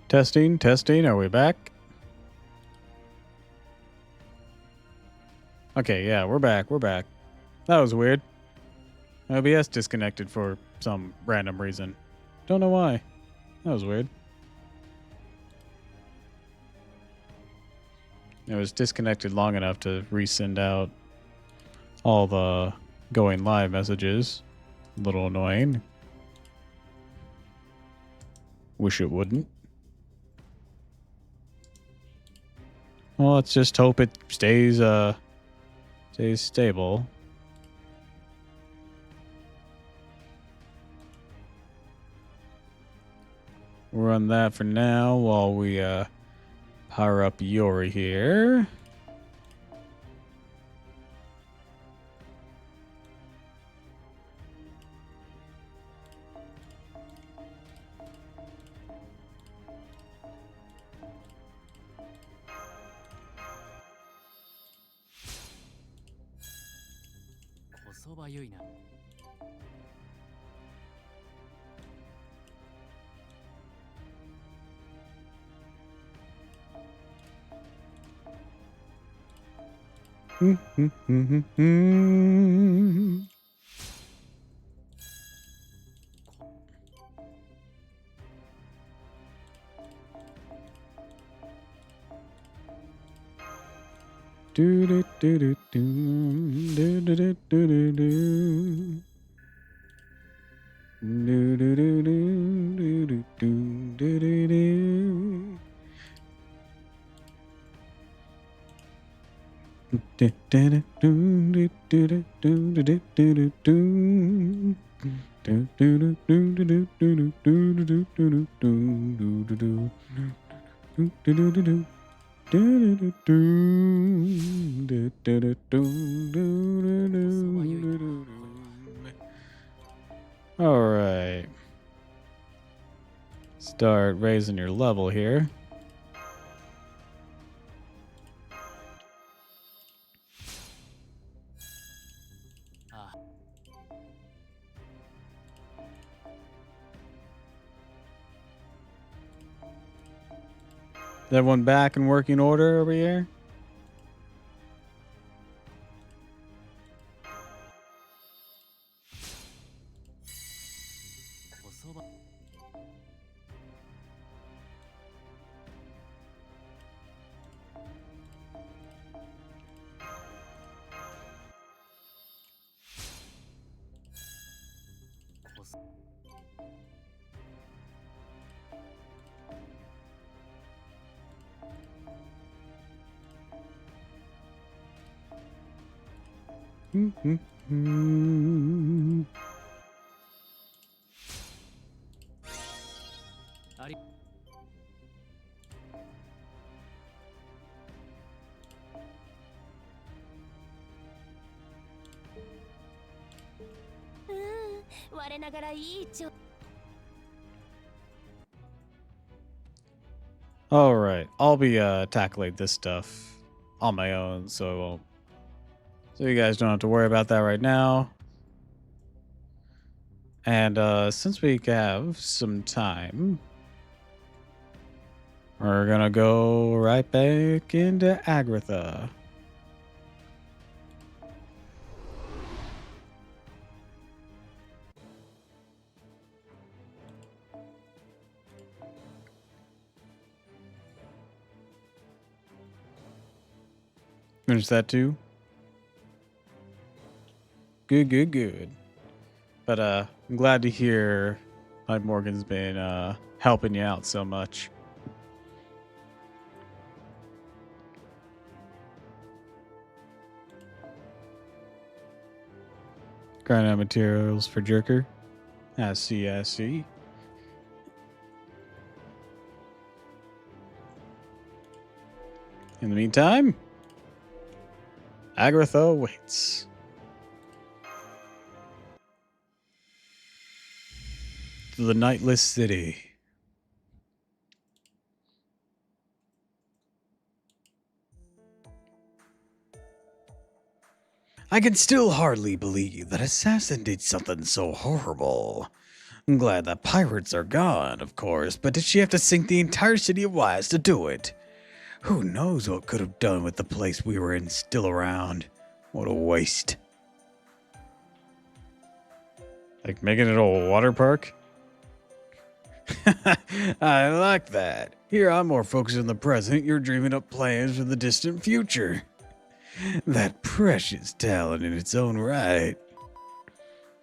Testing, testing. Are we back? Okay, yeah, we're back. We're back. That was weird. OBS disconnected for some random reason. Don't know why. That was weird. It was disconnected long enough to resend out all the going live messages. A little annoying. Wish it wouldn't. Well, let's just hope it stays stable. We'll run that for now while we power up Yori here. Do do do do do do do do do do. Do do do do do do do do do. Do do do do do do do do do. Do do do do do do do do do do do do do. Do do do do. All right. Start raising your level here. Is everyone back in working order over here? All right, I'll be tackling this stuff on my own, so you guys don't have to worry about that right now. And since we have some time, we're gonna go right back into Agartha. Finish that too. Good, good, good. But I'm glad to hear like Morgan's been helping you out so much. Grind out materials for Jerker. I see, I see. In the meantime, Agartha waits. To the nightless city. I can still hardly believe that Assassin did something so horrible. I'm glad the pirates are gone, of course, but did she have to sink the entire city of Wise to do it? Who knows what could have done with the place we were in still around? What a waste. Like making it a water park? I like that. Here I'm more focused on the present. You're dreaming up plans for the distant future. That precious talent in its own right.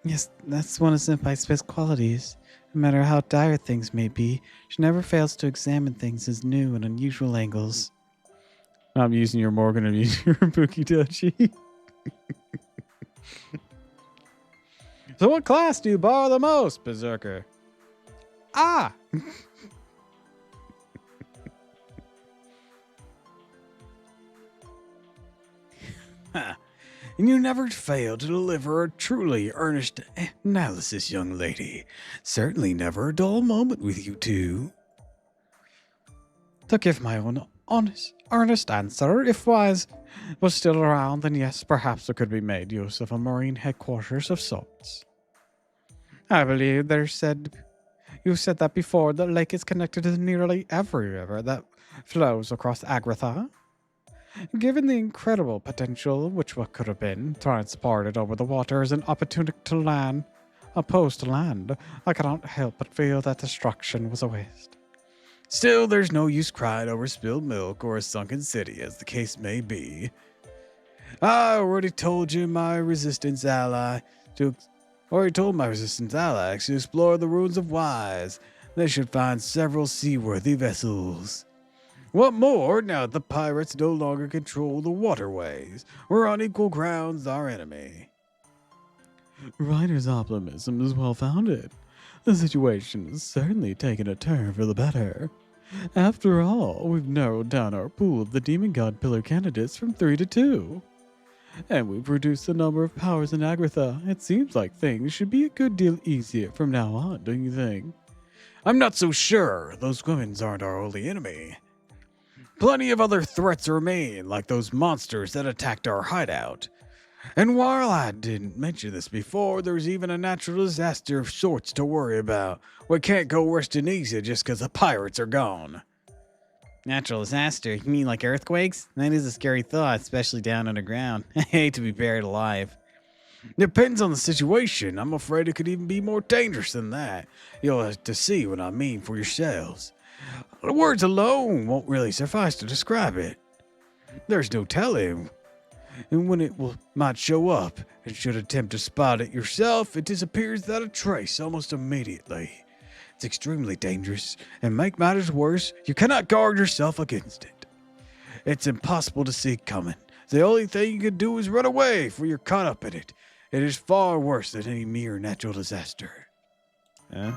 Yes, that's one of Senpai's best qualities. No matter how dire things may be, she never fails to examine things as new and unusual angles. I'm using your Morgan, I'm using your Bukidachi. So what class do you borrow the most, Berserker? Ah! And you never fail to deliver a truly earnest analysis, young lady. Certainly never a dull moment with you two. To give my own honest, earnest answer, if Wise was still around, then yes, perhaps there could be made use of a marine headquarters of sorts. I believe you said that before, the lake is connected to nearly every river that flows across Agartha. Given the incredible potential which what could have been transported over the water as an opportunity to land, opposed to land, I cannot help but feel that destruction was a waste. Still, there's no use crying over spilled milk or a sunken city, as the case may be. I already told my resistance ally to explore the ruins of Wise. They should find several seaworthy vessels. What more, now that the pirates no longer control the waterways? We're on equal ground with our enemy. Ryder's optimism is well founded. The situation has certainly taken a turn for the better. After all, we've narrowed down our pool of the Demon God Pillar candidates from 3 to 2. And we've reduced the number of powers in Agartha. It seems like things should be a good deal easier from now on, don't you think? I'm not so sure. Those women aren't our only enemy. Plenty of other threats remain, like those monsters that attacked our hideout. And while I didn't mention this before, there's even a natural disaster of sorts to worry about. We can't go resting easy just because the pirates are gone. Natural disaster? You mean like earthquakes? That is a scary thought, especially down underground. I hate to be buried alive. Depends on the situation. I'm afraid it could even be more dangerous than that. You'll have to see what I mean for yourselves. The words alone won't really suffice to describe it. There's no telling and when it might show up, and should attempt to spot it yourself, it disappears without a trace almost immediately. It's extremely dangerous, and make matters worse, you cannot guard yourself against it. It's impossible to see coming. The only thing you can do is run away, for you're caught up in it. It is far worse than any mere natural disaster. Huh?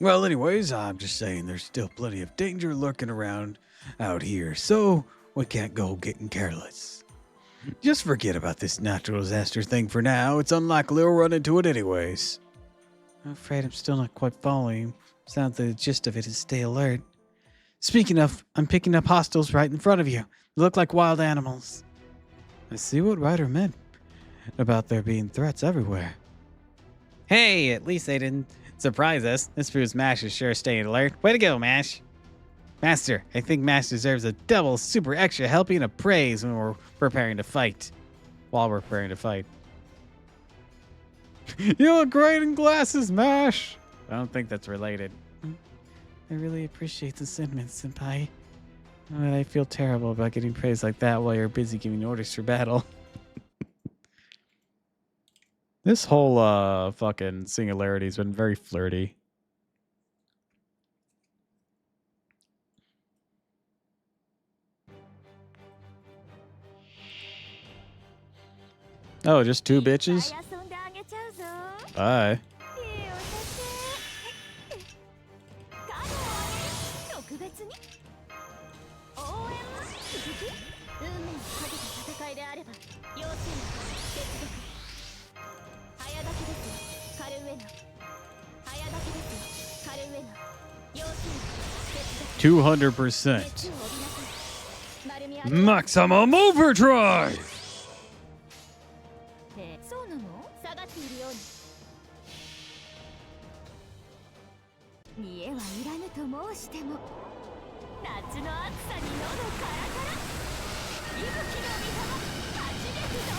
Well, anyways, I'm just saying there's still plenty of danger lurking around out here, so we can't go getting careless. Just forget about this natural disaster thing for now. It's unlikely we'll run into it anyways. I'm afraid I'm still not quite following. Sounds like the gist of it is stay alert. Speaking of, I'm picking up hostiles right in front of you. They look like wild animals. I see what Ryder meant about there being threats everywhere. Hey, at least they didn't surprise us. This proves Mash is sure staying alert. Way to go, Mash. Master, I think Mash deserves a double super extra helping of praise when we're preparing to fight. While we're preparing to fight. You look great in glasses, Mash. I don't think that's related. I really appreciate the sentiment, Senpai. But I feel terrible about getting praise like that while you're busy giving orders for battle. This whole fucking Singularity's been very flirty. Oh, just two bitches? Bye. $200%. Maximum overdrive. 煮えはいらぬと申しても夏の暑さに喉カラカラ息吹の御様立ちげくぞ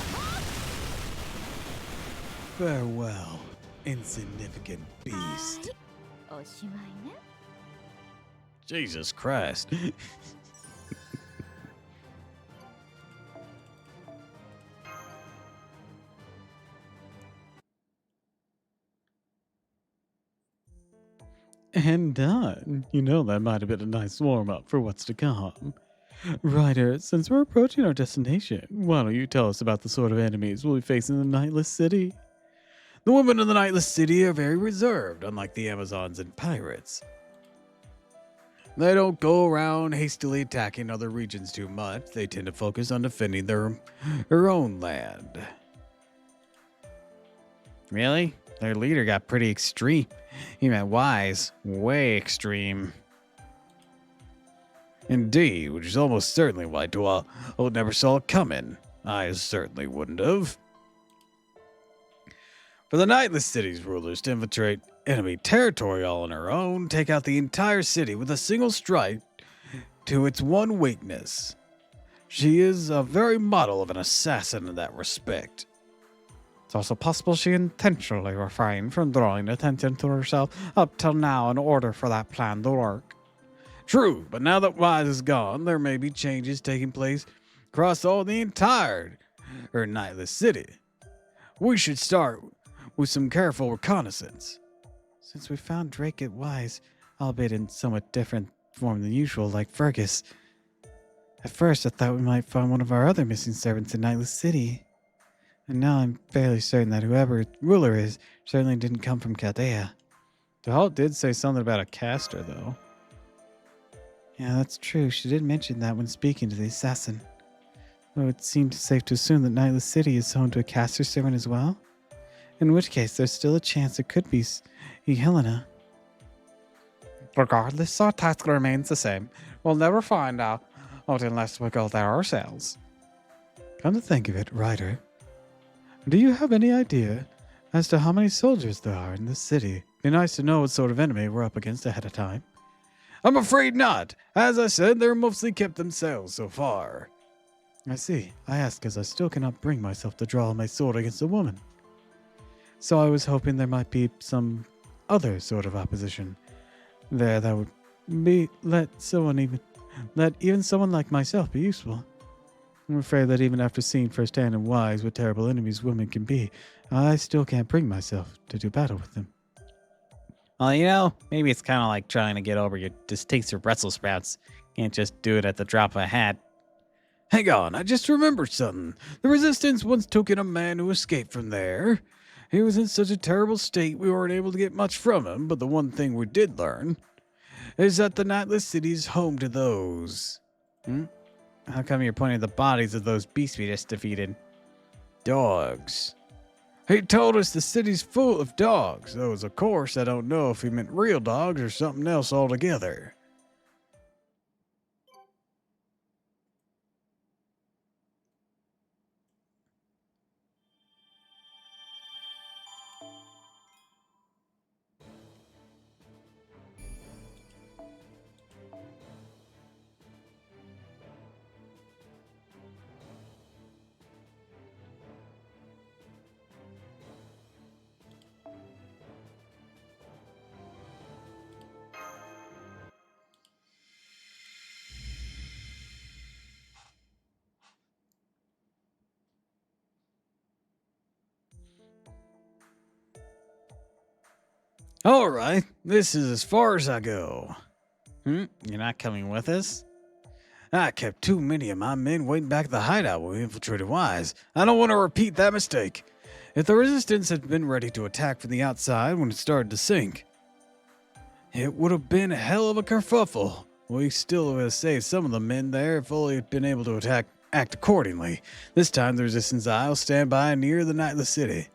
Farewell, insignificant beast. おしまいね Jesus Christ. And done. You know that might have been a nice warm-up for what's to come. Ryder, since we're approaching our destination, why don't you tell us about the sort of enemies we'll be facing in the Nightless City? The women of the Nightless City are very reserved, unlike the Amazons and pirates. They don't go around hastily attacking other regions too much. They tend to focus on defending their own land. Really? Their leader got pretty extreme. He meant wise. Way extreme. Indeed, which is almost certainly why Doppel never saw it coming. I certainly wouldn't have. For the Nightless City's rulers to infiltrate enemy territory all on her own, take out the entire city with a single strike to its one weakness. She is a very model of an assassin in that respect. It's also possible she intentionally refrained from drawing attention to herself up till now in order for that plan to work. True, but now that Wise is gone, there may be changes taking place across all the entire Nightless City. We should start with some careful reconnaissance. Since we found Drake at Wise, albeit in somewhat different form than usual, like Fergus. At first, I thought we might find one of our other missing servants in Nightless City. And now I'm fairly certain that whoever ruler is certainly didn't come from Chaldea. Doppel did say something about a caster, though. Yeah, that's true. She did mention that when speaking to the assassin. Though it seemed safe to assume that Nightless City is home to a caster servant as well. In which case, there's still a chance it could be Helena. Regardless, our task remains the same. We'll never find out unless we go there ourselves. Come to think of it, Ryder, do you have any idea as to how many soldiers there are in this city? Be nice to know what sort of enemy we're up against ahead of time. I'm afraid not. As I said, they're mostly kept themselves so far. I see. I ask as I still cannot bring myself to draw my sword against a woman. So I was hoping there might be some other sort of opposition there that would let even someone like myself be useful. I'm afraid that even after seeing firsthand and Wise what terrible enemies women can be, I still can't bring myself to do battle with them. Well, you know, maybe it's kind of like trying to get over your distaste of Brussels sprouts. Can't just do it at the drop of a hat. Hang on, I just remembered something. The Resistance once took in a man who escaped from there. He was in such a terrible state we weren't able to get much from him, but the one thing we did learn is that the Nightless City is home to those. How come you're pointing at the bodies of those beasts we just defeated? Dogs. He told us the city's full of dogs, though, of course, I don't know if he meant real dogs or something else altogether. All right, this is as far as I go. You're not coming with us? I kept too many of my men waiting back at the hideout when we infiltrated Wise. I don't want to repeat that mistake. If the Resistance had been ready to attack from the outside when it started to sink, it would have been a hell of a kerfuffle. We still would have saved some of the men there if only had been able to act accordingly. This time the Resistance will stand by near the Nightless City.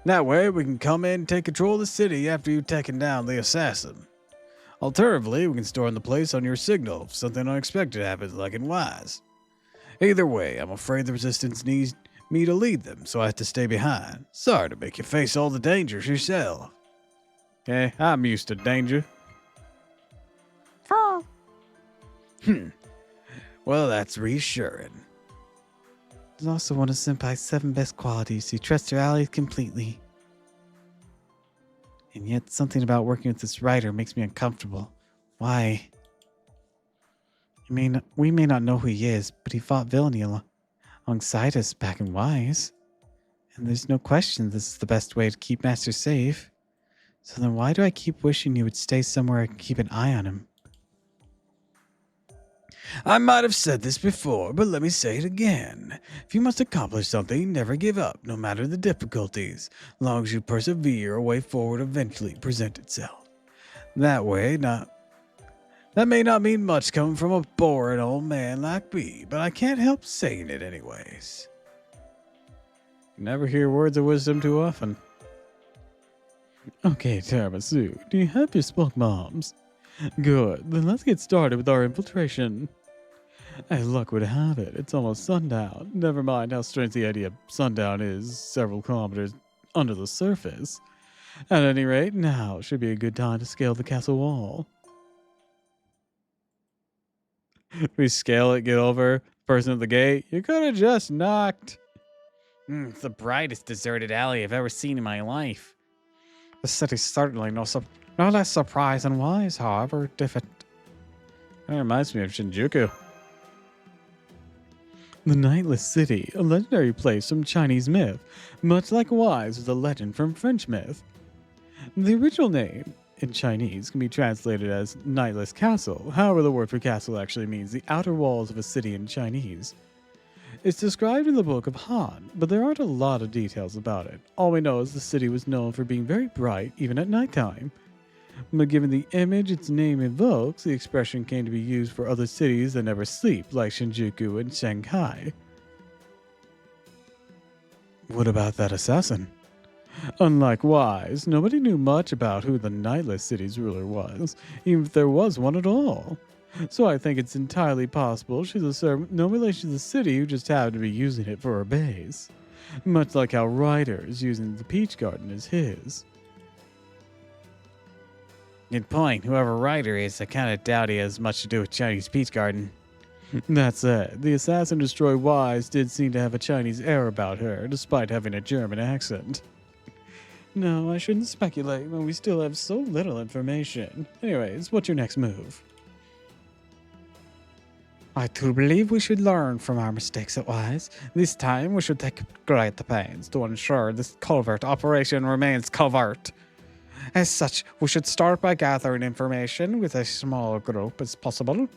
That way we can come in and take control of the city after you've taken down the assassin. Alternatively, we can storm the place on your signal if something unexpected happens like in Wise. Either way, I'm afraid the Resistance needs me to lead them, so I have to stay behind. Sorry to make you face all the dangers yourself. Okay, I'm used to danger. Well, that's reassuring. It's also one of Senpai's 7 best qualities. He trusts her allies completely. And yet, something about working with this writer makes me uncomfortable. Why? We may not know who he is, but he fought villainy alongside us back in Wise. And there's no question this is the best way to keep Master safe. So then why do I keep wishing you would stay somewhere I can keep an eye on him? I might have said this before, but let me say it again. If you must accomplish something, never give up, no matter the difficulties. As long as you persevere, a way forward eventually present itself. That may not mean much coming from a boring old man like me, but I can't help saying it anyways. Never hear words of wisdom too often. Okay, Tiramisu, do you have your smoke bombs? Good, then let's get started with our infiltration. As luck would have it, it's almost sundown. Never mind how strange the idea of sundown is several kilometers under the surface. At any rate, now should be a good time to scale the castle wall. We scale it, get over, person at the gate. You could have just knocked. It's the brightest deserted alley I've ever seen in my life. The city's certainly no less surprised than wise, however different. That reminds me of Shinjuku. The Nightless City, a legendary place from Chinese myth, much like Wise is a legend from French myth. The original name, in Chinese, can be translated as Nightless Castle. However, the word for castle actually means the outer walls of a city in Chinese. It's described in the Book of Han, but there aren't a lot of details about it. All we know is the city was known for being very bright, even at nighttime. But given the image its name evokes, the expression came to be used for other cities that never sleep, like Shinjuku and Shanghai. What about that assassin? Unlike Wise, nobody knew much about who the Nightless City's ruler was, even if there was one at all. So I think it's entirely possible she's a servant with no relation to the city who just happened to be using it for her base. Much like how Ryder is using the Peach Garden as his. Good point. Whoever Ryder is, I kind of doubt he has much to do with Chinese Peach Garden. That said, the assassin destroyed Wise did seem to have a Chinese air about her, despite having a German accent. No, I shouldn't speculate when we still have so little information. Anyways, what's your next move? I do believe we should learn from our mistakes at Wise. This time, we should take great pains to ensure this covert operation remains covert. As such, we should start by gathering information with a small group as possible.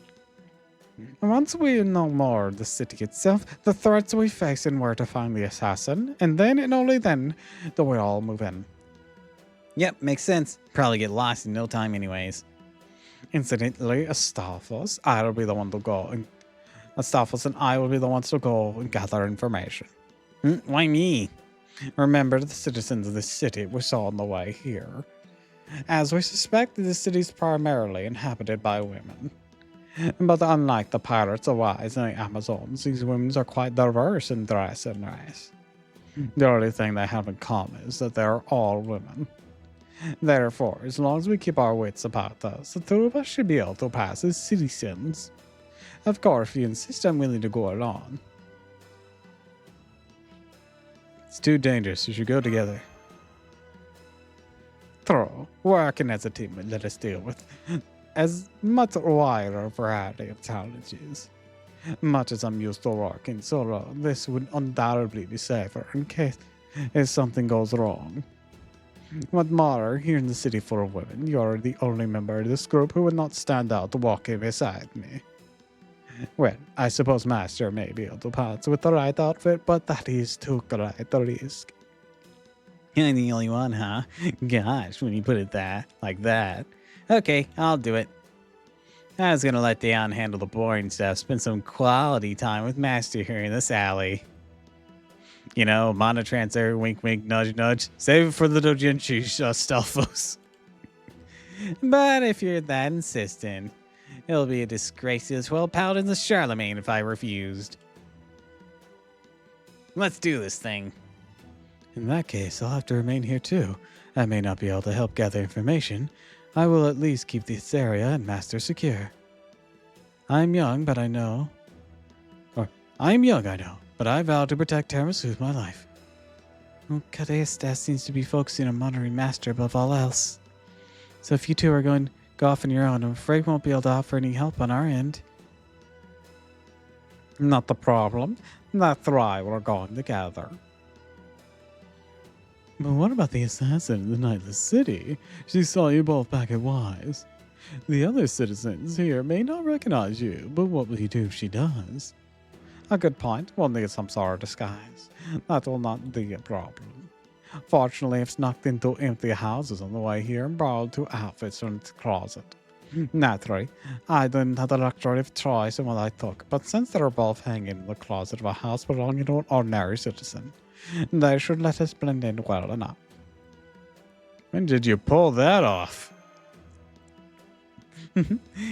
Once we know more of the city itself, the threats we face and where to find the assassin, and then and only then do we all move in. Yep, makes sense. Probably get lost in no time anyways. Incidentally, Astolphos, I will be the one to go, and Astolphos and I will be the ones to go and gather information. Why me? Remember the citizens of this city we saw on the way here. As we suspect, the city is primarily inhabited by women. But unlike the pirates of Wise and the Amazons, these women are quite diverse in dress and race. The only thing they have in common is that they are all women. Therefore, as long as we keep our wits about us, the two of us should be able to pass as citizens. Of course, if you insist, I'm willing to go along. It's too dangerous. You should go together. True. Working as a team would let us deal with as much wider variety of challenges. Much as I'm used to working solo, this would undoubtedly be safer in case if something goes wrong. What matter, here in the city full of women, you're the only member of this group who would not stand out walking beside me. Well, I suppose Master may be able to pass with the right outfit, but that is too great a risk. You're the only one, huh? Gosh, when you put it like that. Okay, I'll do it. I was gonna let Dion handle the boring stuff, spend some quality time with Master here in this alley. You know, mana transfer, wink wink, nudge nudge. Save it for the doujinshi Stelphos. But if you're that insistent, it'll be a disgrace to the 12 paladins of Charlemagne if I refused. Let's do this thing. In that case, I'll have to remain here too. I may not be able to help gather information. I will at least keep this area and Master secure. I'm young, but I know. I'm young, I know, but I vow to protect Tiramisu with my life. Well, Kadestas seems to be focusing on monitoring Master above all else. So if you two are going to go off on your own, I'm afraid we won't be able to offer any help on our end. Not the problem. That's why we're going together. But what about the assassin in the Nightless City? She saw you both back at Wise. The other citizens here may not recognize you, but what will you do if she does? A good point. We'll need some sort of disguise. That will not be a problem. Fortunately, I've snuck into empty houses on the way here and borrowed 2 outfits from the closet. Naturally, I didn't have the luxury of choice in what I took, but since they were both hanging in the closet of a house belonging to an ordinary citizen, they should let us blend in well enough. When did you pull that off?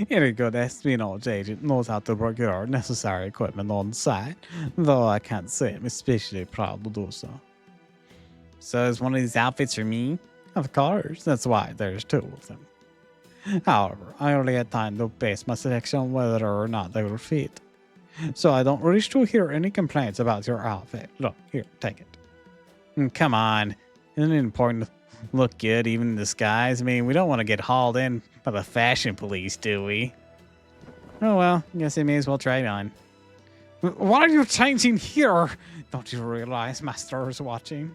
Any good espionage agent knows how to procure necessary equipment on site, though I can't say I'm especially proud to do so. So is one of these outfits for me? Of course, that's why there's 2 of them. However, I only had time to base my selection on whether or not they will fit. So I don't wish to hear any complaints about your outfit. Look, here, take it. Come on, isn't it important to look good even in disguise? I mean, we don't want to get hauled in by the fashion police, do we? Oh well, guess I may as well try it on. What are you changing here? Don't you realize Master is watching?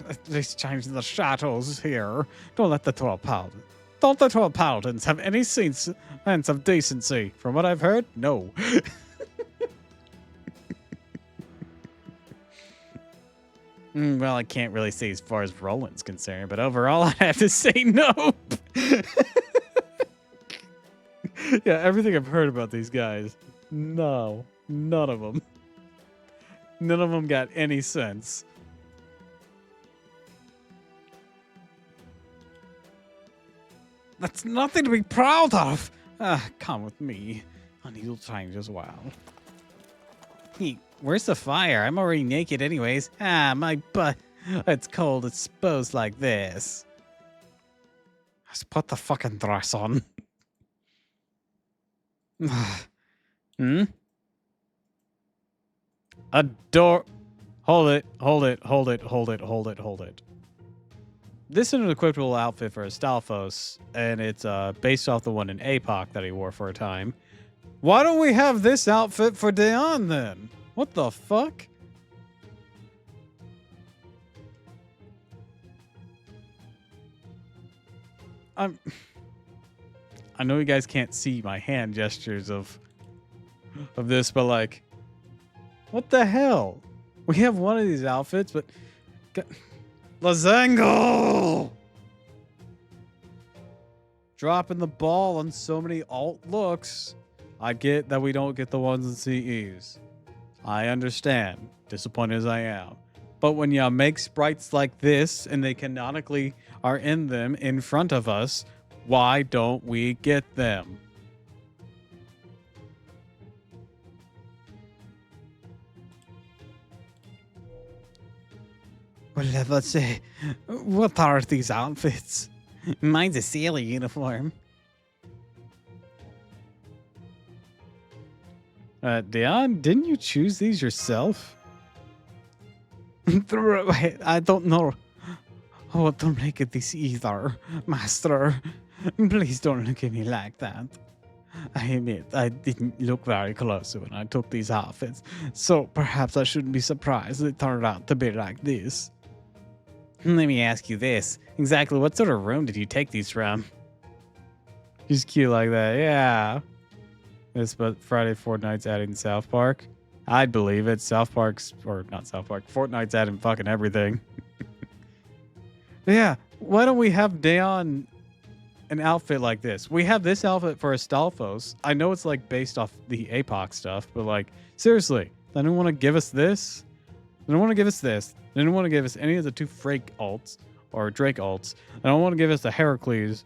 At least change the shadows here. Don't let the 12 paladins. Don't the 12 paladins have any sense of decency? From what I've heard, no. Well, I can't really say as far as Roland's concerned, but overall, I have to say nope. Yeah, everything I've heard about these guys, no, none of them. None of them got any sense. That's nothing to be proud of. Come with me. I need to change as well. Hey, where's the fire? I'm already naked anyways. My butt. It's cold exposed like this. Let's put the fucking dress on. A door. Hold it. This is an equipable outfit for Astolphos, and it's based off the one in APOC that he wore for a time. Why don't we have this outfit for Dayon then? What the fuck? I know you guys can't see my hand gestures of this, but like, what the hell? We have one of these outfits, but Lazango! Dropping the ball on so many alt looks. I get that we don't get the ones in CEs. I understand, disappointed as I am. But when you make sprites like this and they canonically are in them in front of us, why don't we get them? Well, let's say, what are these outfits? Mine's a sailor uniform. Dayon, didn't you choose these yourself? I don't know what to make of this either, Master. Please don't look at me like that. I admit, I didn't look very closely when I took these outfits, so perhaps I shouldn't be surprised it turned out to be like this. Let me ask you this. Exactly what sort of room did you take these from? He's cute like that, yeah. This but Friday Fortnite's adding South Park. I'd believe it. Fortnite's adding fucking everything. Yeah, why don't we have Dayon an outfit like this? We have this outfit for Astolphos. I know it's like based off the APOC stuff, but like, seriously, they don't want to give us this. They don't want to give us this. They don't want to give us any of the 2 Frake alts or Drake alts. They don't want to give us the Heracles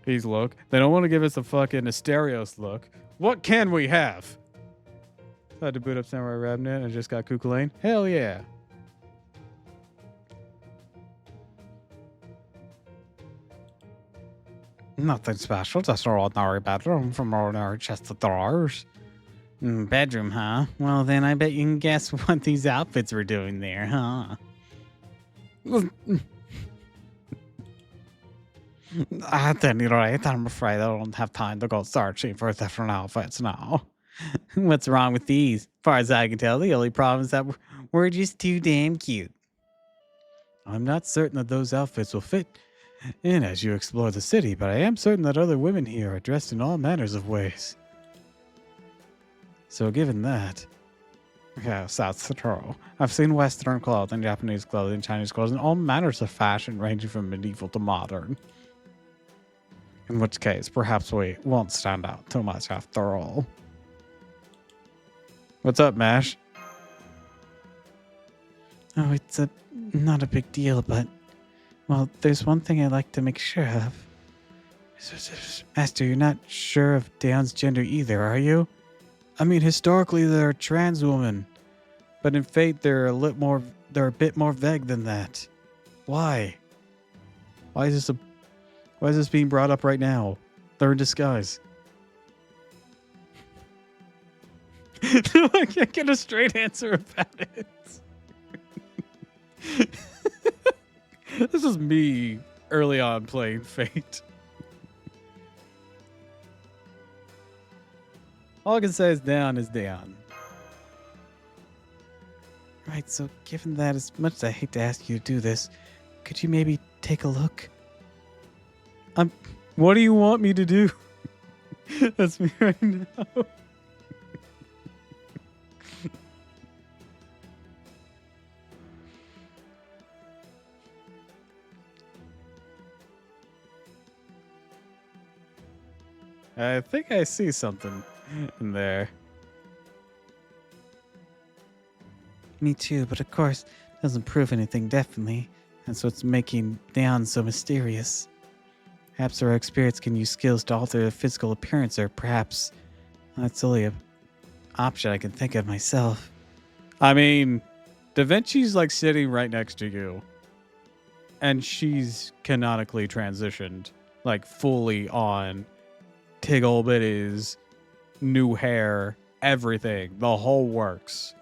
look. They don't want to give us the fucking Asterios look What can we have? I had to boot up Samurai Remnant and I just got Kukulane. Hell yeah. Nothing special, just an ordinary bedroom from ordinary chest of drawers. Bedroom, huh? Well, then I bet you can guess what these outfits were doing there, huh? At any rate, I'm afraid I don't have time to go searching for different outfits now. What's wrong with these? As far as I can tell, the only problem is that we're just too damn cute. I'm not certain that those outfits will fit in as you explore the city, but I am certain that other women here are dressed in all manners of ways. So given that, yes, that's true. I've seen Western clothing, Japanese clothing, Chinese clothing, all manners of fashion ranging from medieval to modern. In which case, perhaps we won't stand out too much after all. What's up, Mash? Oh, it's not a big deal, but, well, there's one thing I'd like to make sure of. Master, you're not sure of Daon's gender either, are you? I mean, historically, they're a trans woman, but in Fate, they're a bit more vague than that. Why? Why is this being brought up right now? They're in disguise. No, I can't get a straight answer about it. This is me early on playing Fate. All I can say is Daon is Daon. Right, so given that, as much as I hate to ask you to do this, could you maybe take a look? What do you want me to do? That's me right now. I think I see something in there. Me too, but of course, doesn't prove anything definitely. That's what's making Daon so mysterious. Perhaps our spirits can use skills to alter their physical appearance, or perhaps that's only an option I can think of myself. I mean, Da Vinci's like sitting right next to you. And she's canonically transitioned, like fully on Tiggle Bitties, new hair, everything, the whole works.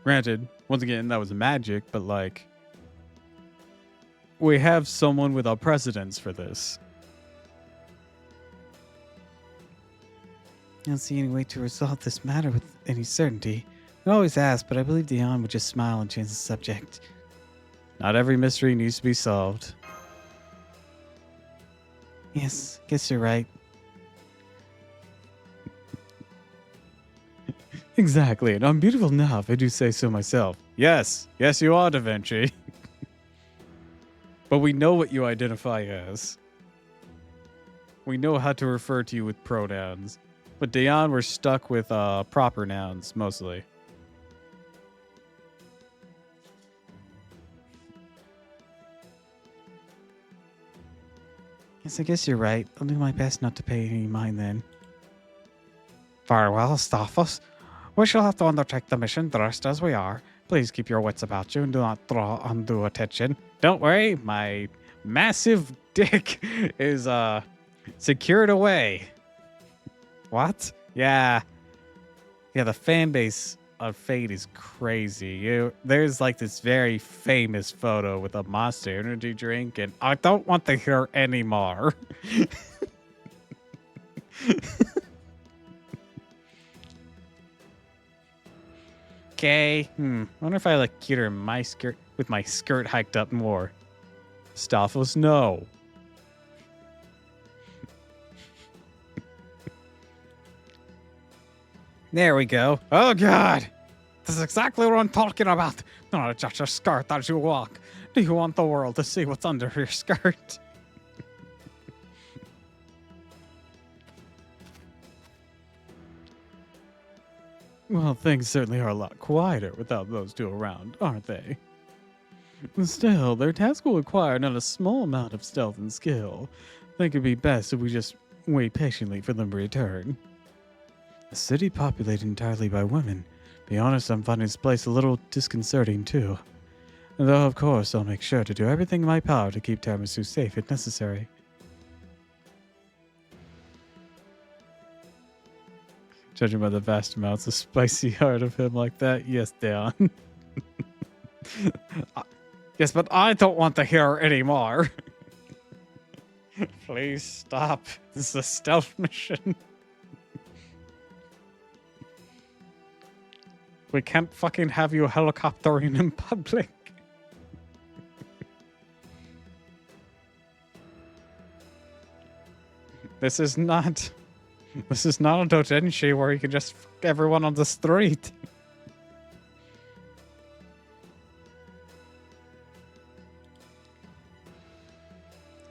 Granted, once again, that was magic, but like, we have someone with a precedence for this. I don't see any way to resolve this matter with any certainty. I always ask, but I believe Daon would just smile and change the subject. Not every mystery needs to be solved. Yes, guess you're right. Exactly, and I'm beautiful now if I do say so myself. Yes, yes you are, Da Vinci. But we know what you identify as. We know how to refer to you with pronouns. But Daon, we're stuck with proper nouns, mostly. Yes, I guess you're right. I'll do my best not to pay any mind then. Very well, Staphos. We shall have to undertake the mission dressed as we are. Please keep your wits about you and do not draw undue attention. Don't worry, my massive dick is secured away. What? Yeah. Yeah, the fan base of Fate is crazy. There's like this very famous photo with a Monster Energy drink, and I don't want to hear any more. Okay. Wonder if I look cuter in my skirt with my skirt hiked up more. Staphos, no. There we go. Oh God. This is exactly what I'm talking about. Do not adjust your skirt as you walk. Do you want the world to see what's under your skirt? Well, things certainly are a lot quieter without those two around, aren't they? Still, their task will require not a small amount of stealth and skill. I think it'd be best if we just wait patiently for them to return. A city populated entirely by women. Be honest, I'm finding this place a little disconcerting too. Though, of course, I'll make sure to do everything in my power to keep Tiramisu safe if necessary. Judging by the vast amounts of spicy heart of him like that, yes, Dion. Yes, but I don't want to hear anymore. Please stop. This is a stealth mission. We can't fucking have you helicoptering in public. This is not a dotenshi where you can just fuck everyone on the street.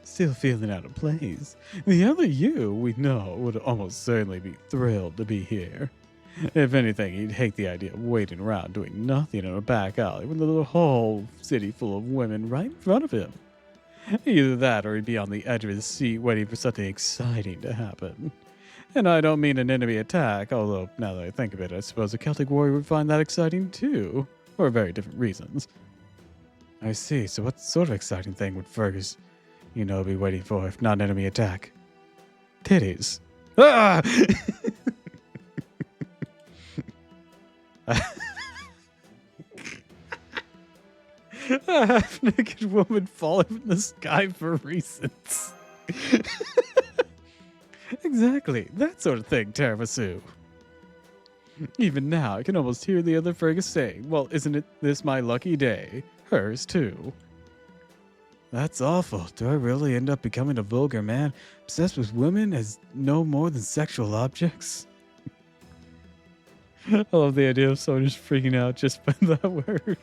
Still feeling out of place. The other you we know would almost certainly be thrilled to be here. If anything, he'd hate the idea of waiting around doing nothing in a back alley with the whole city full of women right in front of him. Either that or he'd be on the edge of his seat waiting for something exciting to happen. And I don't mean an enemy attack, although now that I think of it, I suppose a Celtic warrior would find that exciting too, for very different reasons. I see, so what sort of exciting thing would Fergus, be waiting for if not an enemy attack? Titties. Ah! A half-naked woman falling from the sky for reasons. Exactly, that sort of thing, Tiramisu. Even now, I can almost hear the other Fergus saying, well, isn't this my lucky day? Hers, too. That's awful. Do I really end up becoming a vulgar man, obsessed with women as no more than sexual objects? I love the idea of someone just freaking out just by that word.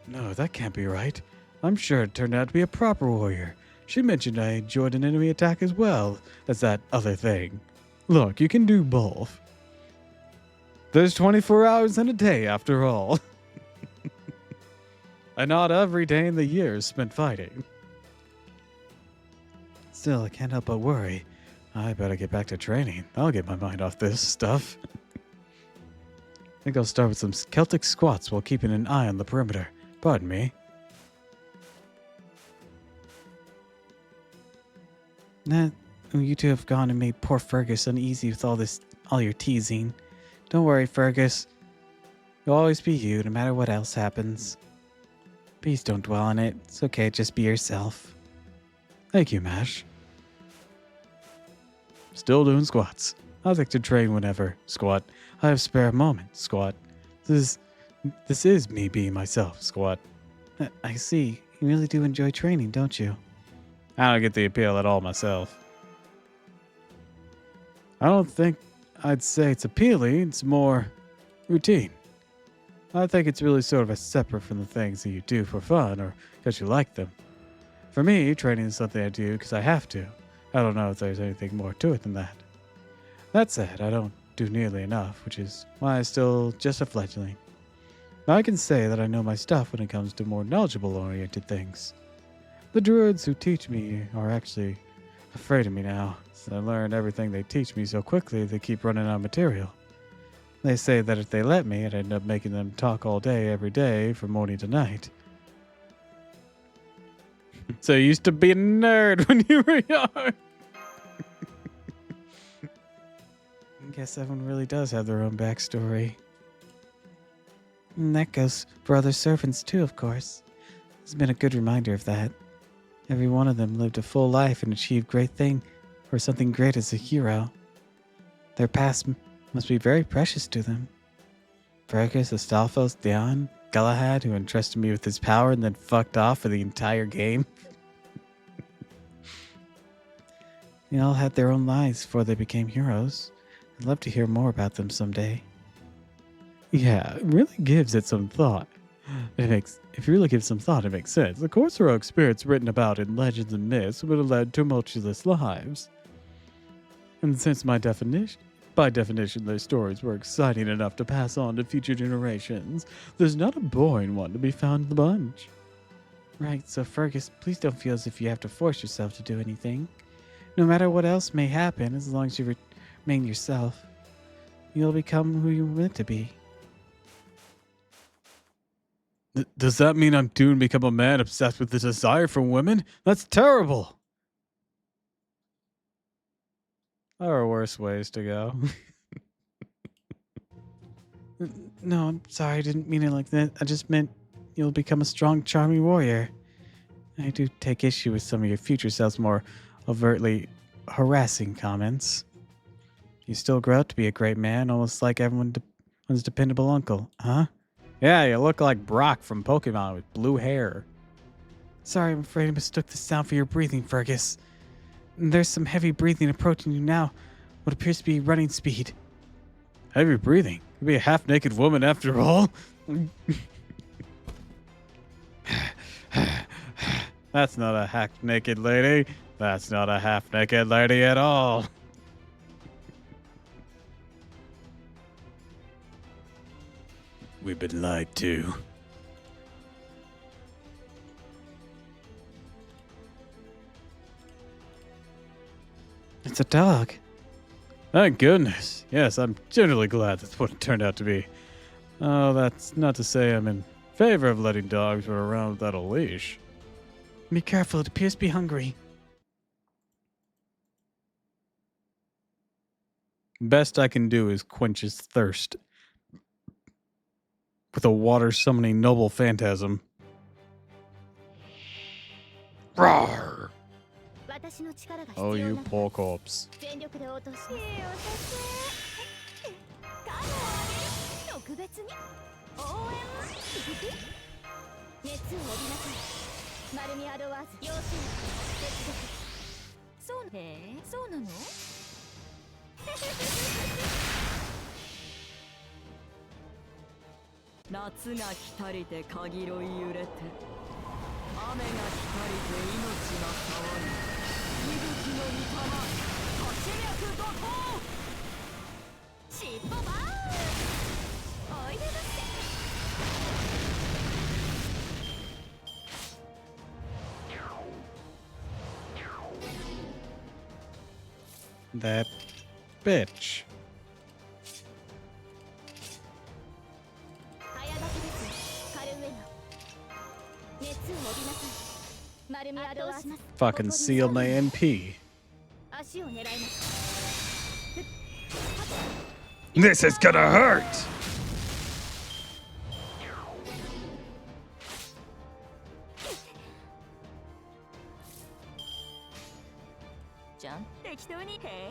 No, that can't be right. I'm sure it turned out to be a proper warrior. She mentioned I enjoyed an enemy attack as well as that other thing. Look, you can do both. There's 24 hours in a day, after all. And not every day in the year is spent fighting. Still, I can't help but worry. I better get back to training. I'll get my mind off this stuff. I think I'll start with some Celtic squats while keeping an eye on the perimeter. Pardon me. Nah, you two have gone and made poor Fergus uneasy with all your teasing. Don't worry, Fergus. You'll always be you, no matter what else happens. Please don't dwell on it. It's okay, just be yourself. Thank you, Mash. Still doing squats. I like to train whenever. Squat. I have spare moment. Squat. This is me being myself. Squat. I see. You really do enjoy training, don't you? I don't get the appeal at all myself. I don't think I'd say it's appealing. It's more routine. I think it's really sort of a separate from the things that you do for fun or because you like them. For me, training is something I do because I have to. I don't know if there's anything more to it than that. That said, I don't do nearly enough, which is why I'm still just a fledgling. I can say that I know my stuff when it comes to more knowledgeable-oriented things. The druids who teach me are actually afraid of me now, since I learned everything they teach me so quickly they keep running out of material. They say that if they let me, I'd end up making them talk all day, every day, from morning to night. So you used to be a nerd when you were young. I guess everyone really does have their own backstory. And that goes for other servants too, of course. It's been a good reminder of that. Every one of them lived a full life and achieved great thing or something great as a hero. Their past must be very precious to them. Fergus, Astolfos, Dion, Galahad, who entrusted me with his power and then fucked off for the entire game. They all had their own lives before they became heroes. I'd love to hear more about them someday. Yeah, it really gives it some thought. If you really give some thought, it makes sense. Of course, heroic spirits written about in legends and myths would have led tumultuous lives. And since my definition By definition, their stories were exciting enough to pass on to future generations. There's not a boring one to be found in the bunch. Right, so Fergus, please don't feel as if you have to force yourself to do anything. No matter what else may happen, as long as you remain yourself, you'll become who you're meant to be. Does that mean I'm doomed to become a man obsessed with the desire for women? That's terrible! There are worse ways to go. No, I'm sorry, I didn't mean it like that. I just meant you'll become a strong, charming warrior. I do take issue with some of your future self's more overtly harassing comments. You still grow up to be a great man, almost like everyone's dependable uncle, huh? Yeah, you look like Brock from Pokemon with blue hair. Sorry, I'm afraid I mistook the sound for your breathing, Fergus. There's some heavy breathing approaching you now, what appears to be running speed. Heavy breathing? Could be a half-naked woman after all. That's not a half-naked lady. That's not a half-naked lady at all. We've been lied to. It's a dog. Thank goodness. Yes, I'm generally glad that's what it turned out to be. Oh, that's not to say I'm in favor of letting dogs run around without a leash. Be careful, it appears to be hungry. Best I can do is quench his thirst with a water-summoning noble phantasm. Roar! Oh, you poor corpse. That bitch. Fucking sealed my NP. This is gonna hurt!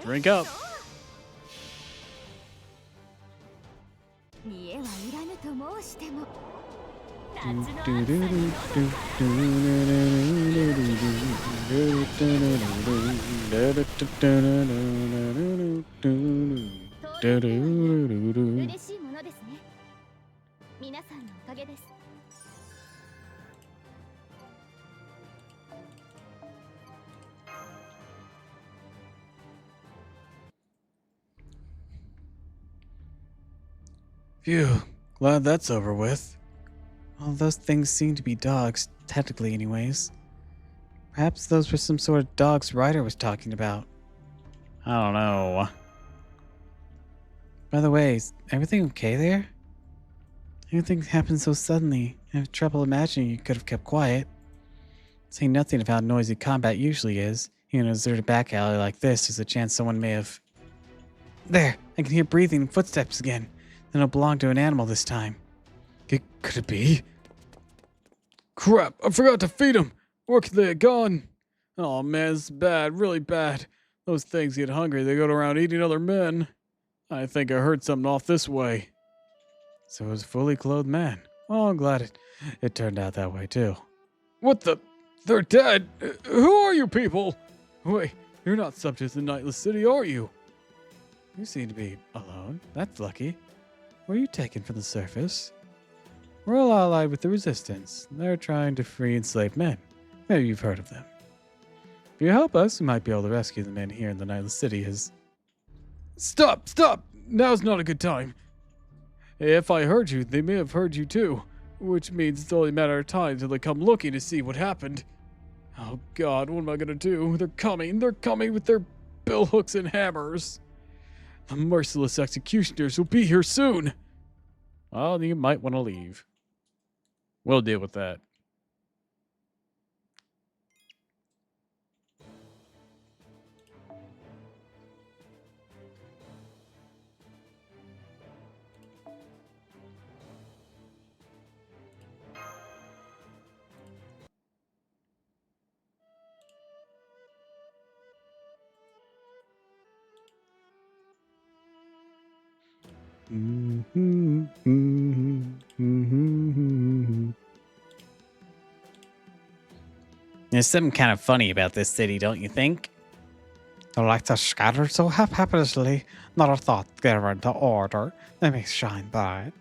Drink up. Phew, glad that's over with. All those things seem to be dogs, technically anyways. Perhaps those were some sort of dogs Ryder was talking about. I don't know. By the way, is everything okay there? Everything happened so suddenly. I have trouble imagining you could have kept quiet. Saying nothing of how noisy combat usually is. In a deserted back alley like this, there's a chance someone may have... There! I can hear breathing and footsteps again. They don't belong to an animal this time. Could it be? Crap, I forgot to feed them. Where could they have gone? Oh man, this is bad, really bad. Those things get hungry, they go around eating other men. I think I heard something off this way. So it was a fully clothed man. Oh, I'm glad it turned out that way too. What the? They're dead? Who are you people? Wait, you're not subjects in Nightless City, are you? You seem to be alone. That's lucky. Where are you taken from the surface? We're all allied with the Resistance. They're trying to free enslaved men. Maybe you've heard of them. If you help us, we might be able to rescue the men here in the Nightless City as Stop! Stop! Now's not a good time. If I heard you, they may have heard you too. Which means it's only a matter of time till they come looking to see what happened. Oh God, what am I gonna do? They're coming with their billhooks and hammers. The merciless executioners will be here soon. Well, you might want to leave. We'll deal with that. There's something kind of funny about this city, don't you think? The lights are scattered so haphazardly, not a thought given to order. They may shine bright,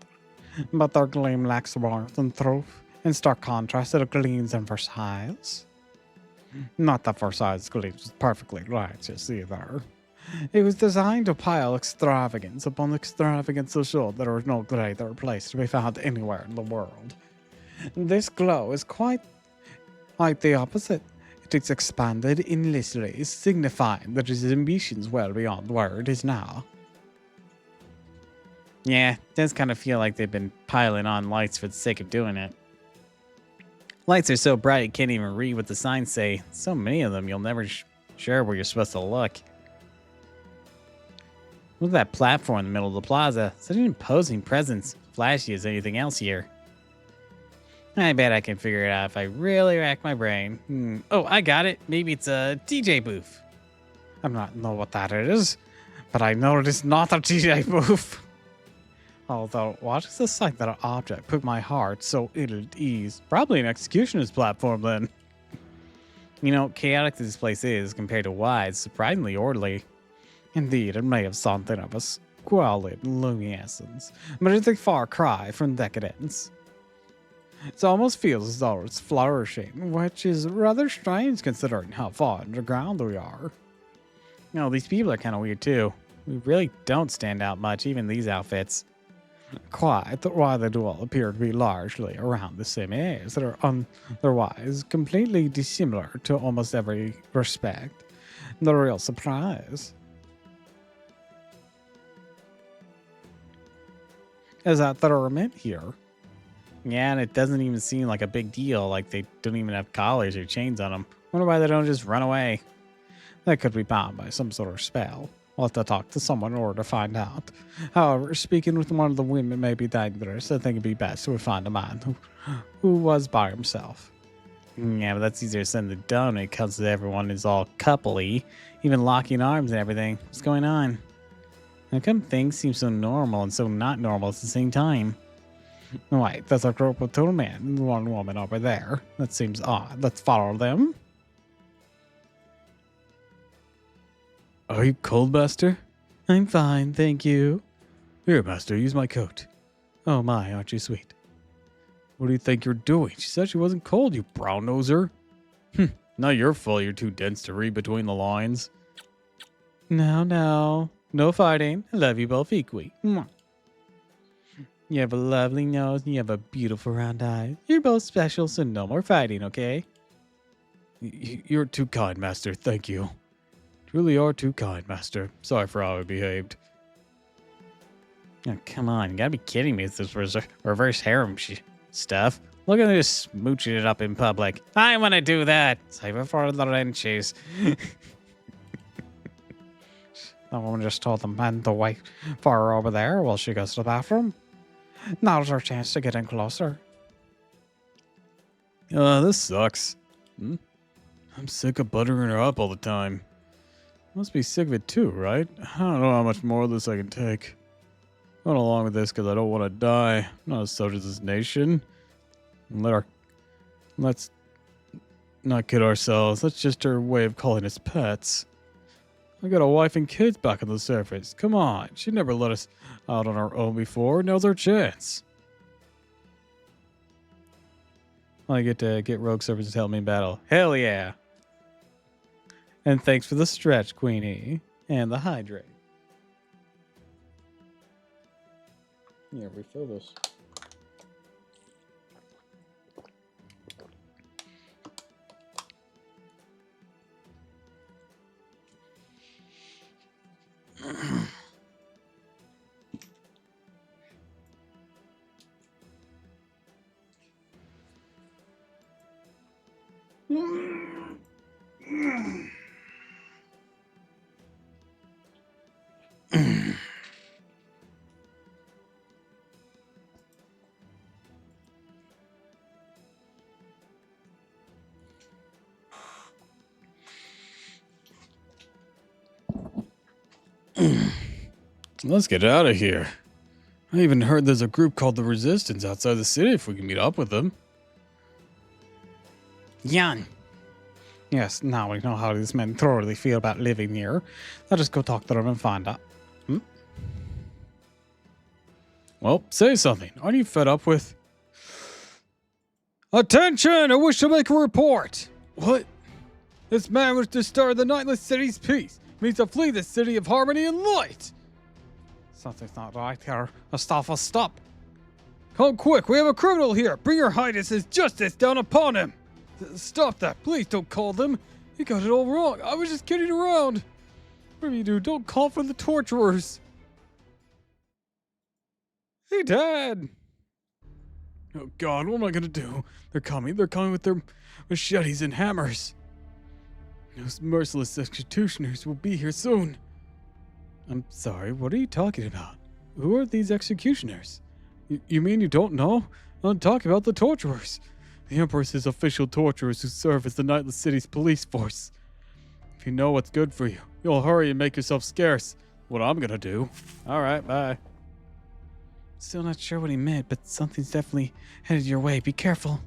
but their gleam lacks warmth and truth, in stark contrast to the gleams in Versailles. Not that Versailles' gleams was perfectly righteous either. It was designed to pile extravagance upon extravagance to show there was no greater place to be found anywhere in the world. This glow is quite the opposite. It is expanded endlessly, signifying that its ambitions well beyond where it is now. Yeah, it does kind of feel like they've been piling on lights for the sake of doing it. Lights are so bright you can't even read what the signs say. So many of them, you'll never sure where you're supposed to look. Look at that platform in the middle of the plaza. Such an imposing presence. Flashy as anything else here. I bet I can figure it out if I really rack my brain. Oh, I got it. Maybe it's a DJ booth. I do not know what that is, but I know it is not a DJ booth. Although, what is the sight that an object put my heart so ill at ease? Probably an executioner's platform then. You know, chaotic this place is compared to why it's surprisingly orderly. Indeed, it may have something of a squalid luminescence, but it's a far cry from decadence. It almost feels as though it's flourishing, which is rather strange considering how far underground we are. You know, these people are kind of weird too. We really don't stand out much, even these outfits. Quite, why they do all appear to be largely around the same age that are otherwise completely dissimilar to almost every respect. The real surprise is that there are men here. Yeah, and it doesn't even seem like a big deal, like they don't even have collars or chains on them. Wonder why they don't just run away. They could be bound by some sort of spell. We'll have to talk to someone in order to find out. However, speaking with one of the women may be dangerous. I think it'd be best to find a man who was by himself. Yeah, but that's easier said than done when it comes to everyone is all coupley, even locking arms and everything. What's going on? How come things seem so normal and so not normal at the same time? Wait, there's a group of two men and one woman over there. That seems odd. Let's follow them. Are you cold, Master? I'm fine, thank you. Here, Master, use my coat. Oh my, aren't you sweet? What do you think you're doing? She said she wasn't cold, you brown-noser. Not your fault you're too dense to read between the lines. No, no fighting. I love you both equally. Mwah. You have a lovely nose and you have a beautiful round eye. You're both special, so no more fighting, okay? You're too kind, Master. Thank you. Truly are too kind, Master. Sorry for how I behaved. Oh, come on. You gotta be kidding me with this reverse harem stuff. Look at this smooching it up in public. I want to do that. Save it for the wrenches. The woman just told the man to wait for her over there while she goes to the bathroom. Now's our chance to get in closer. This sucks. I'm sick of buttering her up all the time. Must be sick of it too, right? I don't know how much more of this I can take. Going along with this because I don't want to die. I'm not as such as this nation. Let's not kid ourselves. That's just her way of calling us pets. I got a wife and kids back on the surface. Come on. She never let us out on our own before. Now's our chance. I get to get rogue servers to help me in battle. Hell yeah. And thanks for the stretch, Queenie. And the hydrate. Yeah, refill this. Let's get out of here. I even heard there's a group called the Resistance outside the city if we can meet up with them. Jan. Yes, now we know how these men thoroughly feel about living here. Let us go talk to them and find out. Well, say something. Aren't you fed up with... Attention! I wish to make a report! What? This man was to disturb the Nightless City's peace. Means to flee the city of harmony and light. Something's not right here. Astolfo, stop. Come quick, we have a criminal here. Bring your highness's justice down upon him. Stop that. Please don't call them. You got it all wrong. I was just kidding around. Whatever you do, don't call for the torturers. Hey, Dad. Oh, God, what am I going to do? They're coming. They're coming with their machetes and hammers. Those merciless executioners will be here soon. I'm sorry, what are you talking about? Who are these executioners? You mean you don't know? I'm talking about the torturers. The Empress's official torturers who serve as the Nightless City's police force. If you know what's good for you, you'll hurry and make yourself scarce. What I'm gonna do. Alright, bye. Still not sure what he meant, but something's definitely headed your way. Be careful.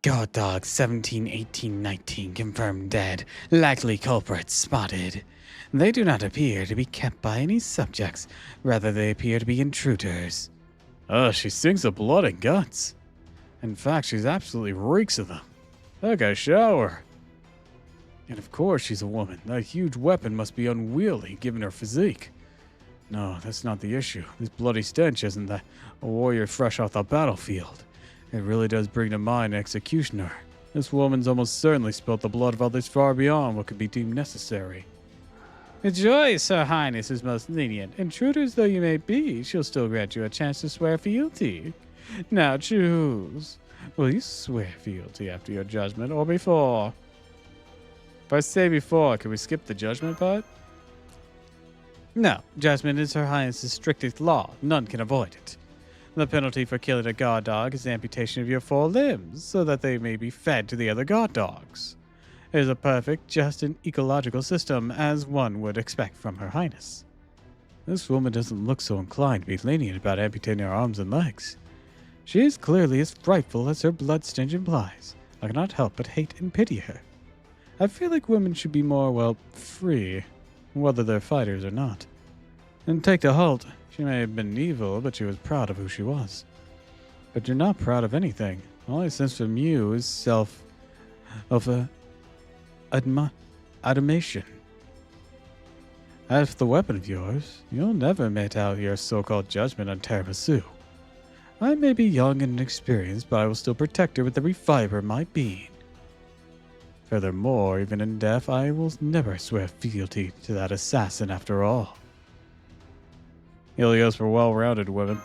God dog 17, 18, 19 confirmed dead. Likely culprits spotted. They do not appear to be kept by any subjects. Rather, they appear to be intruders. Oh, she stinks of blood and guts. In fact, she's absolutely reeks of them. Like a shower. And of course she's a woman. That huge weapon must be unwieldy, given her physique. No, that's not the issue. This bloody stench isn't that a warrior fresh off the battlefield. It really does bring to mind an executioner. This woman's almost certainly spilt the blood of others far beyond what could be deemed necessary. Rejoice, Her Highness is most lenient. Intruders though you may be, she'll still grant you a chance to swear fealty. Now choose. Will you swear fealty after your judgment or before? If I say before, can we skip the judgment part? No, judgment is Her Highness's strictest law. None can avoid it. The penalty for killing a guard dog is amputation of your 4 limbs, so that they may be fed to the other guard dogs. It is a perfect, just, and ecological system, as one would expect from Her Highness. This woman doesn't look so inclined to be lenient about amputating her arms and legs. She is clearly as frightful as her blood stench implies. I cannot help but hate and pity her. I feel like women should be more, well, free, whether they're fighters or not. And take to Halt. She may have been evil, but she was proud of who she was. But you're not proud of anything. All I sense from you is admiration. As for the weapon of yours, you'll never mete out your so-called judgment on Terrasu. I may be young and inexperienced, but I will still protect her with every fiber of my being. Furthermore, even in death, I will never swear fealty to that assassin after all. Helios for well-rounded women.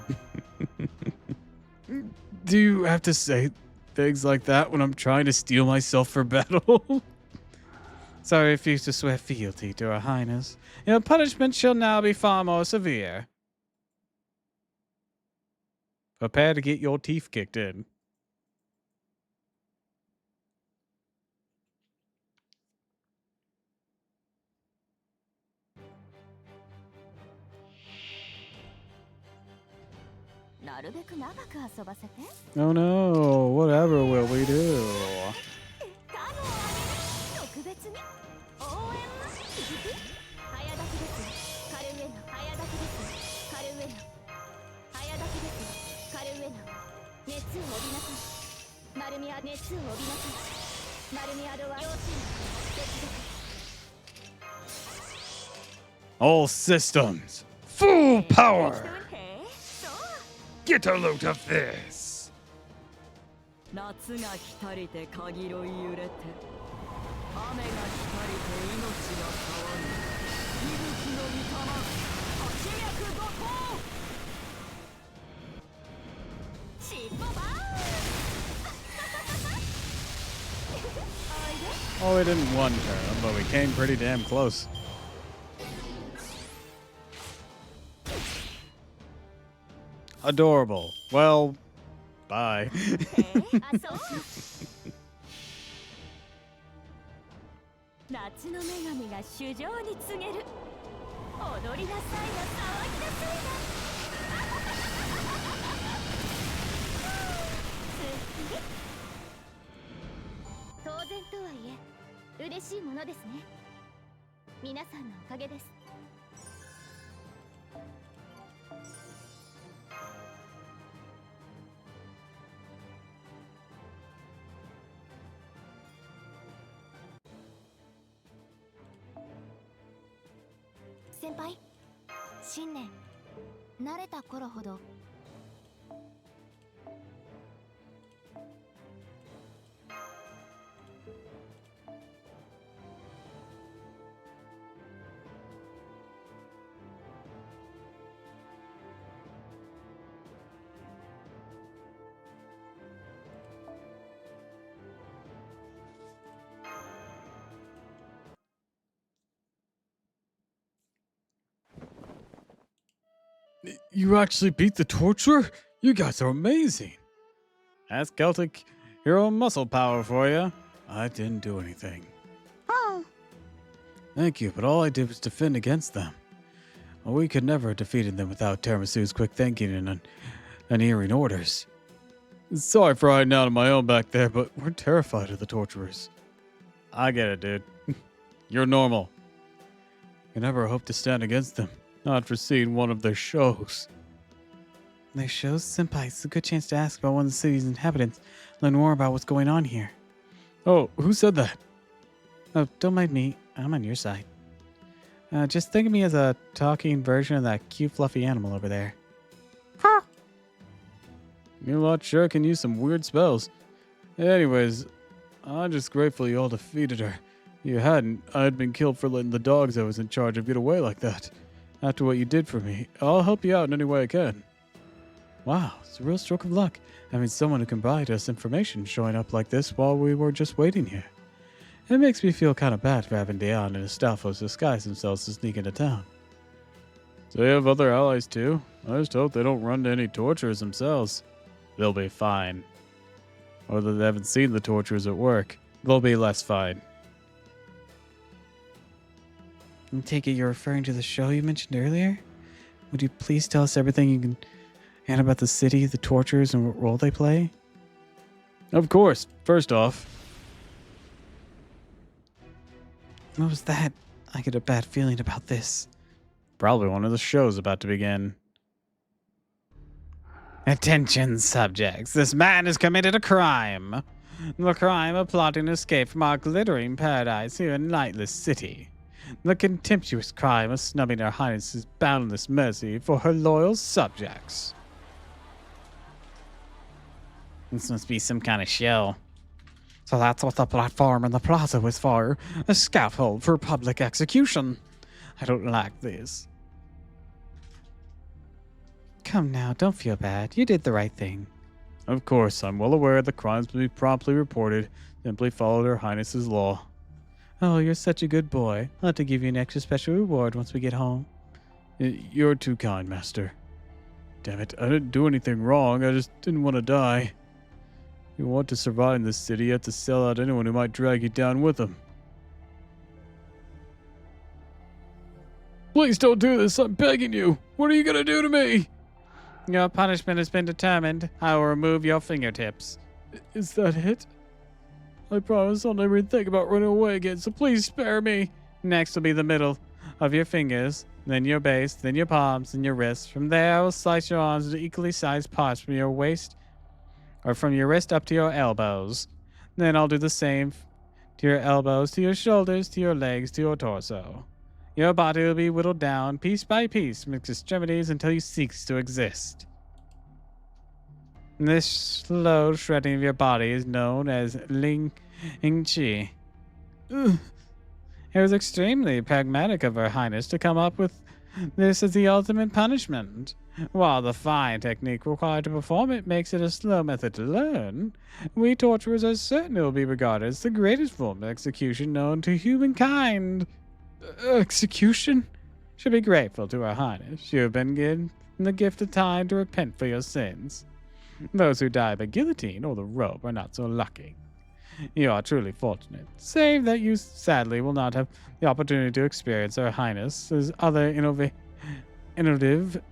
Do you have to say things like that when I'm trying to steel myself for battle? So I refuse to swear fealty to Her Highness. Your punishment shall now be far more severe. Prepare to get your teeth kicked in. Oh no, whatever will we do? All systems, Full power! そう Get a load of this! 夏が来たりて鍵ろい揺れて雨が来たりて命が騒ぐ息吹の御霊八脈怒涛尻尾バーン Oh, we didn't one turn, but we came pretty damn close. Adorable. Well, bye. あそう夏の女神が衆生に告げる踊りなさいな騒ぎなさいな当然とはいえ嬉しいものですね皆さんのおかげです先輩新年慣れた頃ほどYou actually beat the torturer? You guys are amazing. That's Celtic hero muscle power for you. I didn't do anything. Thank you, but all I did was defend against them. We could never have defeated them without Tiramisu's quick thinking and unerring orders. Sorry for hiding out on my own back there, but we're terrified of the torturers. I get it, dude. You're normal. You never hope to stand against them. Not for seeing one of their shows. Their shows? Senpai, it's a good chance to ask about one of the city's inhabitants. Learn more about what's going on here. Oh, who said that? Oh, don't mind me. I'm on your side. Just think of me as a talking version of that cute fluffy animal over there. Huh. You lot sure can use some weird spells. Anyways, I'm just grateful you all defeated her. You hadn't, I'd been killed for letting the dogs I was in charge of get away like that. After what you did for me, I'll help you out in any way I can. Wow, it's a real stroke of luck having someone who can provide us information showing up like this while we were just waiting here. It makes me feel kind of bad for having Dion and Astolfos disguise themselves to sneak into town. So they have other allies too? I just hope they don't run into any torturers themselves. They'll be fine. Or that they haven't seen the torturers at work. They'll be less fine. I take it you're referring to the show you mentioned earlier? Would you please tell us everything you can about the city, the torturers, and what role they play? Of course. First off... What was that? I get a bad feeling about this. Probably one of the shows about to begin. Attention, subjects. This man has committed a crime. The crime of plotting to escape from our glittering paradise here in Lightless City. The contemptuous crime of snubbing Her Highness's boundless mercy for her loyal subjects. This must be some kind of show. So that's what the platform in the plaza was for. A scaffold for public execution. I don't like this. Come now, don't feel bad. You did the right thing. Of course, I'm well aware the crimes will be promptly reported. Simply followed Her Highness's law. Oh, you're such a good boy. I'll have to give you an extra special reward once we get home. You're too kind, Master. Damn it, I didn't do anything wrong. I just didn't want to die. If you want to survive in this city, you have to sell out anyone who might drag you down with them. Please don't do this, I'm begging you. What are you going to do to me? Your punishment has been determined. I will remove your fingertips. Is that it? I promise I'll never think about running away again, so please spare me. Next will be the middle of your fingers, then your base, then your palms, and your wrists. From there, I will slice your arms into equally sized parts from your waist, or from your wrist up to your elbows. Then I'll do the same to your elbows, to your shoulders, to your legs, to your torso. Your body will be whittled down piece by piece from its extremities until you cease to exist. This slow shredding of your body is known as Ling Chi. Ugh. It was extremely pragmatic of Her Highness to come up with this as the ultimate punishment. While the fine technique required to perform it makes it a slow method to learn, we torturers are certain it will be regarded as the greatest form of execution known to humankind. Execution? Should be grateful to Her Highness. You have been given the gift of time to repent for your sins. Those who die by guillotine or the rope are not so lucky. You are truly fortunate, save that you sadly will not have the opportunity to experience Her Highness's other innovative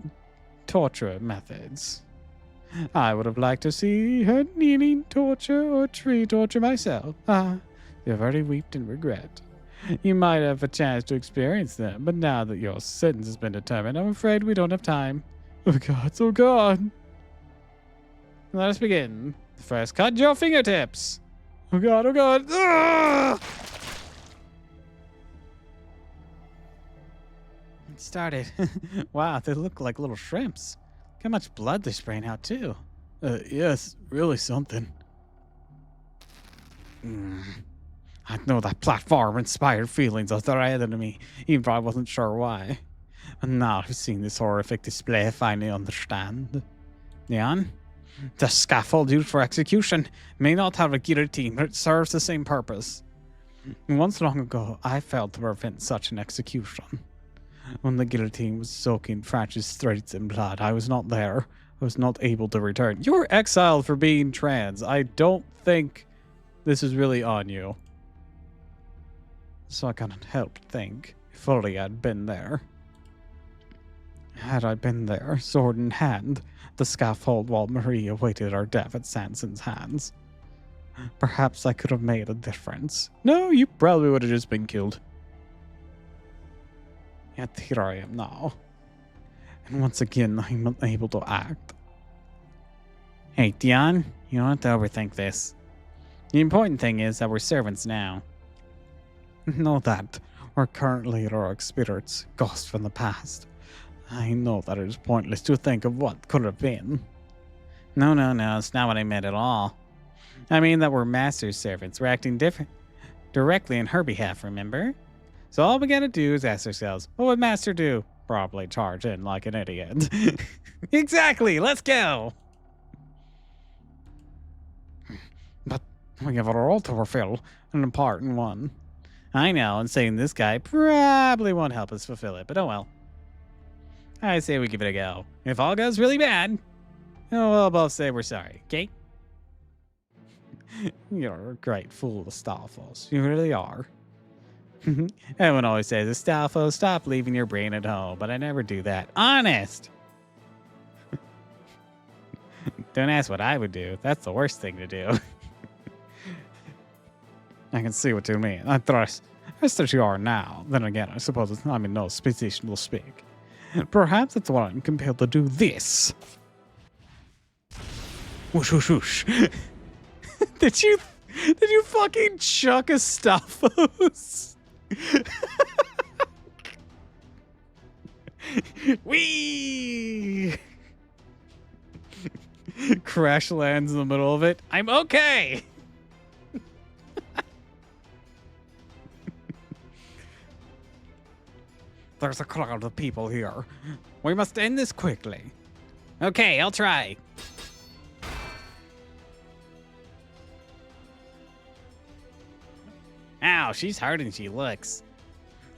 torture methods. I would have liked to see her kneeling torture or tree torture myself. You've already wept in regret. You might have a chance to experience them, but now that your sentence has been determined, I'm afraid we don't have time. Oh God, oh God. Let us begin. First, cut your fingertips. Oh God, oh God. Ah! It started. Wow, they look like little shrimps. Look how much blood they're spraying out too. Yes, really something. I know that platform-inspired feelings are threatening me, even if I wasn't sure why. And now I've seen this horrific display, I finally understand. Leon? The scaffold used for execution may not have a guillotine, but it serves the same purpose. Once long ago, I failed to prevent such an execution. When the guillotine was soaking Franch's streets in blood, I was not there. I was not able to return. You were exiled for being trans. I don't think this is really on you. So I cannot help but think if only I'd been there. Had I been there, sword in hand, the scaffold while Marie awaited our death at Sanson's hands, perhaps I could have made a difference. No, you probably would have just been killed. Yet here I am now. And once again, I'm unable to act. Hey, Dion, you don't have to overthink this. The important thing is that we're servants now. Know that we're currently heroic spirits, ghosts from the past. I know that it is pointless to think of what could have been. No, it's not what I meant at all. I mean that we're master's servants. We're acting directly in her behalf, remember? So all we gotta do is ask ourselves, what would Master do? Probably charge in like an idiot. Exactly, let's go! But we have a role to fulfill, an important one. I know, and saying this guy probably won't help us fulfill it, but oh well. I say we give it a go. If all goes really bad, we'll both say we're sorry, okay? You're a great fool, Stalfos. You really are. Everyone always says, Stalfos, stop leaving your brain at home, but I never do that. Honest! Don't ask what I would do. That's the worst thing to do. I can see what you mean. I trust that you are now. Then again, I suppose I'm in no position to speak. Perhaps that's why I'm compelled to do this. Whoosh, whoosh, whoosh. Did you fucking chuck a Stalfos? Whee! Crash lands in the middle of it. I'm okay! There's a crowd of people here. We must end this quickly. Okay, I'll try. Ow, she's harder than she looks.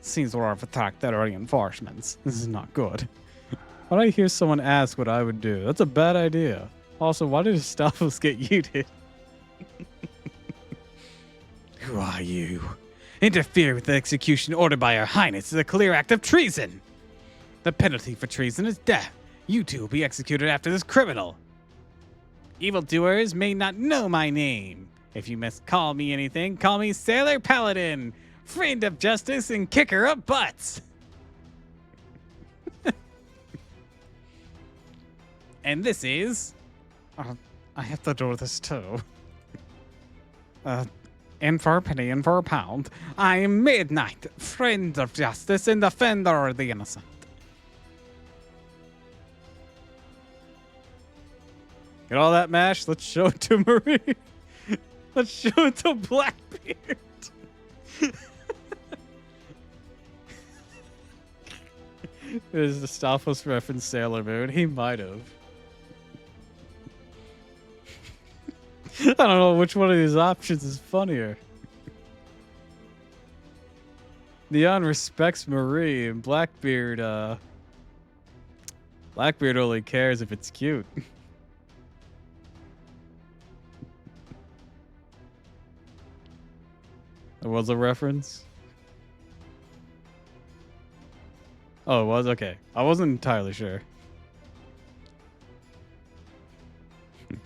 Seems we'll have attacked their reinforcements. This is not good. When I hear someone ask what I would do, that's a bad idea. Also, why did Stalfos get yeeted? Who are you? Interfere with the execution ordered by Her Highness is a clear act of treason. The penalty for treason is death. You two will be executed after this criminal. Evildoers may not know my name. If you must call me anything, call me Sailor Paladin, friend of justice and kicker of butts. And this is... I have to do this too. in for a penny, in for a pound. I am Midnight, friend of justice and defender of the innocent. Get all that mash? Let's show it to Marie. Let's show it to Blackbeard. Is the Stalfos reference Sailor Moon? He might have. I don't know which one of these options is funnier. Neon respects Marie, and Blackbeard only cares if it's cute. There was a reference? Oh, it was? Okay. I wasn't entirely sure.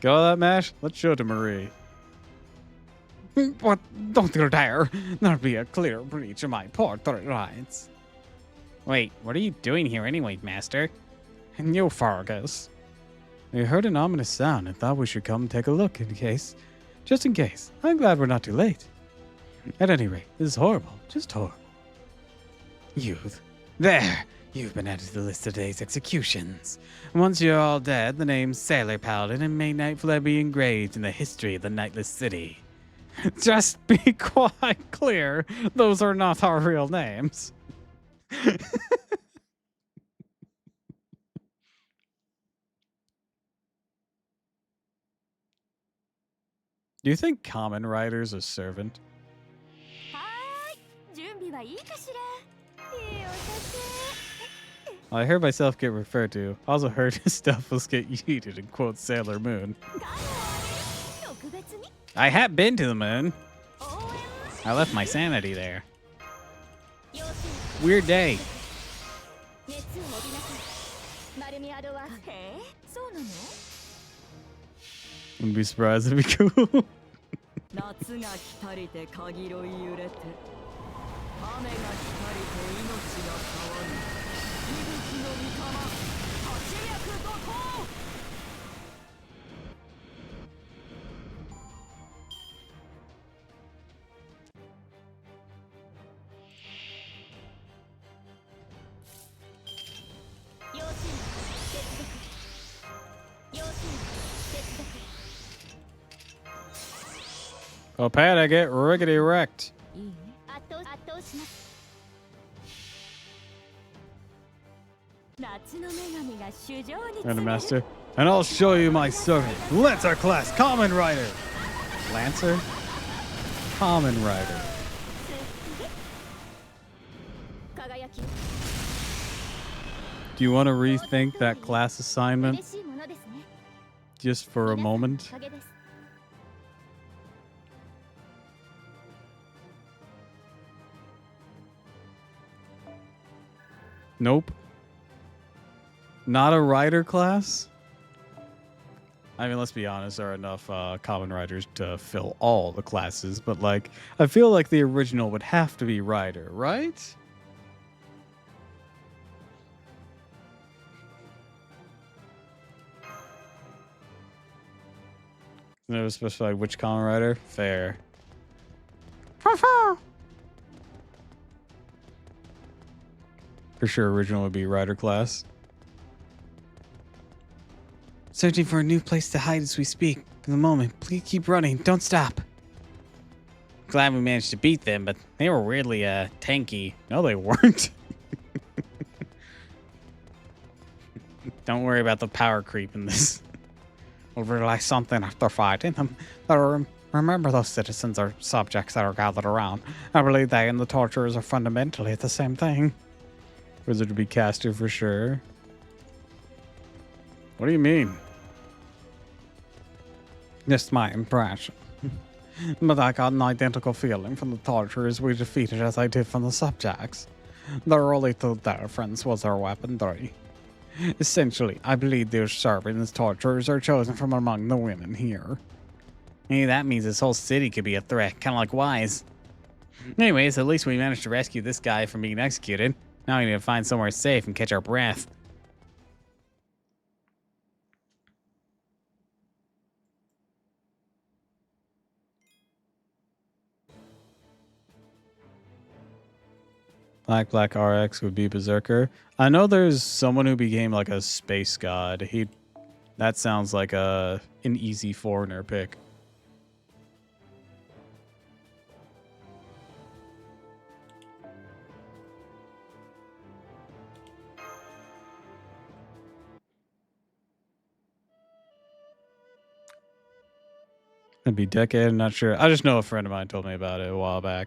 Got all that mash? Let's show it to Marie. What? Don't you dare. There'll be a clear breach of my portrait rights. Wait, what are you doing here anyway, Master? And you, Fargus. We heard an ominous sound and thought we should come take a look just in case. I'm glad we're not too late. At any rate, this is horrible. Just horrible. Youth. There! You've been added to the list of today's executions. Once you're all dead, the names Sailor Paladin and May Night will be engraved in the history of the Nightless City. Just be quite clear, those are not our real names. Do you think Common Rider's a servant? I heard myself get referred to. I also heard his stuff was get yeeted and quote Sailor Moon. I have been to the moon. I left my sanity there. Weird day. Wouldn't be surprised if it'd be cool. 夏が来たりて限ろい揺れて雨が来たりて命が変わる息吹の御霊八脈怒涛 Oh, Pat, I get rickety wrecked. And a master. And I'll show you my servant. Lancer class, Common Rider. Lancer? Common Rider. Do you want to rethink that class assignment? Just for a moment? Nope. Not a rider class? I mean, let's be honest, there are enough common riders to fill all the classes, but like, I feel like the original would have to be rider, right? Never specified which common rider? Fair. For sure, original would be rider class. Searching for a new place to hide as we speak. For the moment, please keep running. Don't stop. Glad we managed to beat them, but they were weirdly tanky. No, they weren't. Don't worry about the power creep in this. We'll realize something after fighting them. Remember, those citizens are subjects that are gathered around. I believe they and the torturers are fundamentally the same thing. Wizard to be caster for sure. What do you mean? Just my impression. But I got an identical feeling from the torturers we defeated as I did from the subjects. Their only difference was their weaponry. Essentially, I believe the usurping as torturers are chosen from among the women here. Hey, that means this whole city could be a threat, kind of like Wise. Anyways, at least we managed to rescue this guy from being executed. Now we need to find somewhere safe and catch our breath. Black RX would be Berserker. I know there's someone who became like a space god. That sounds like an easy foreigner pick. It'd be Decade, I'm not sure. I just know a friend of mine told me about it a while back.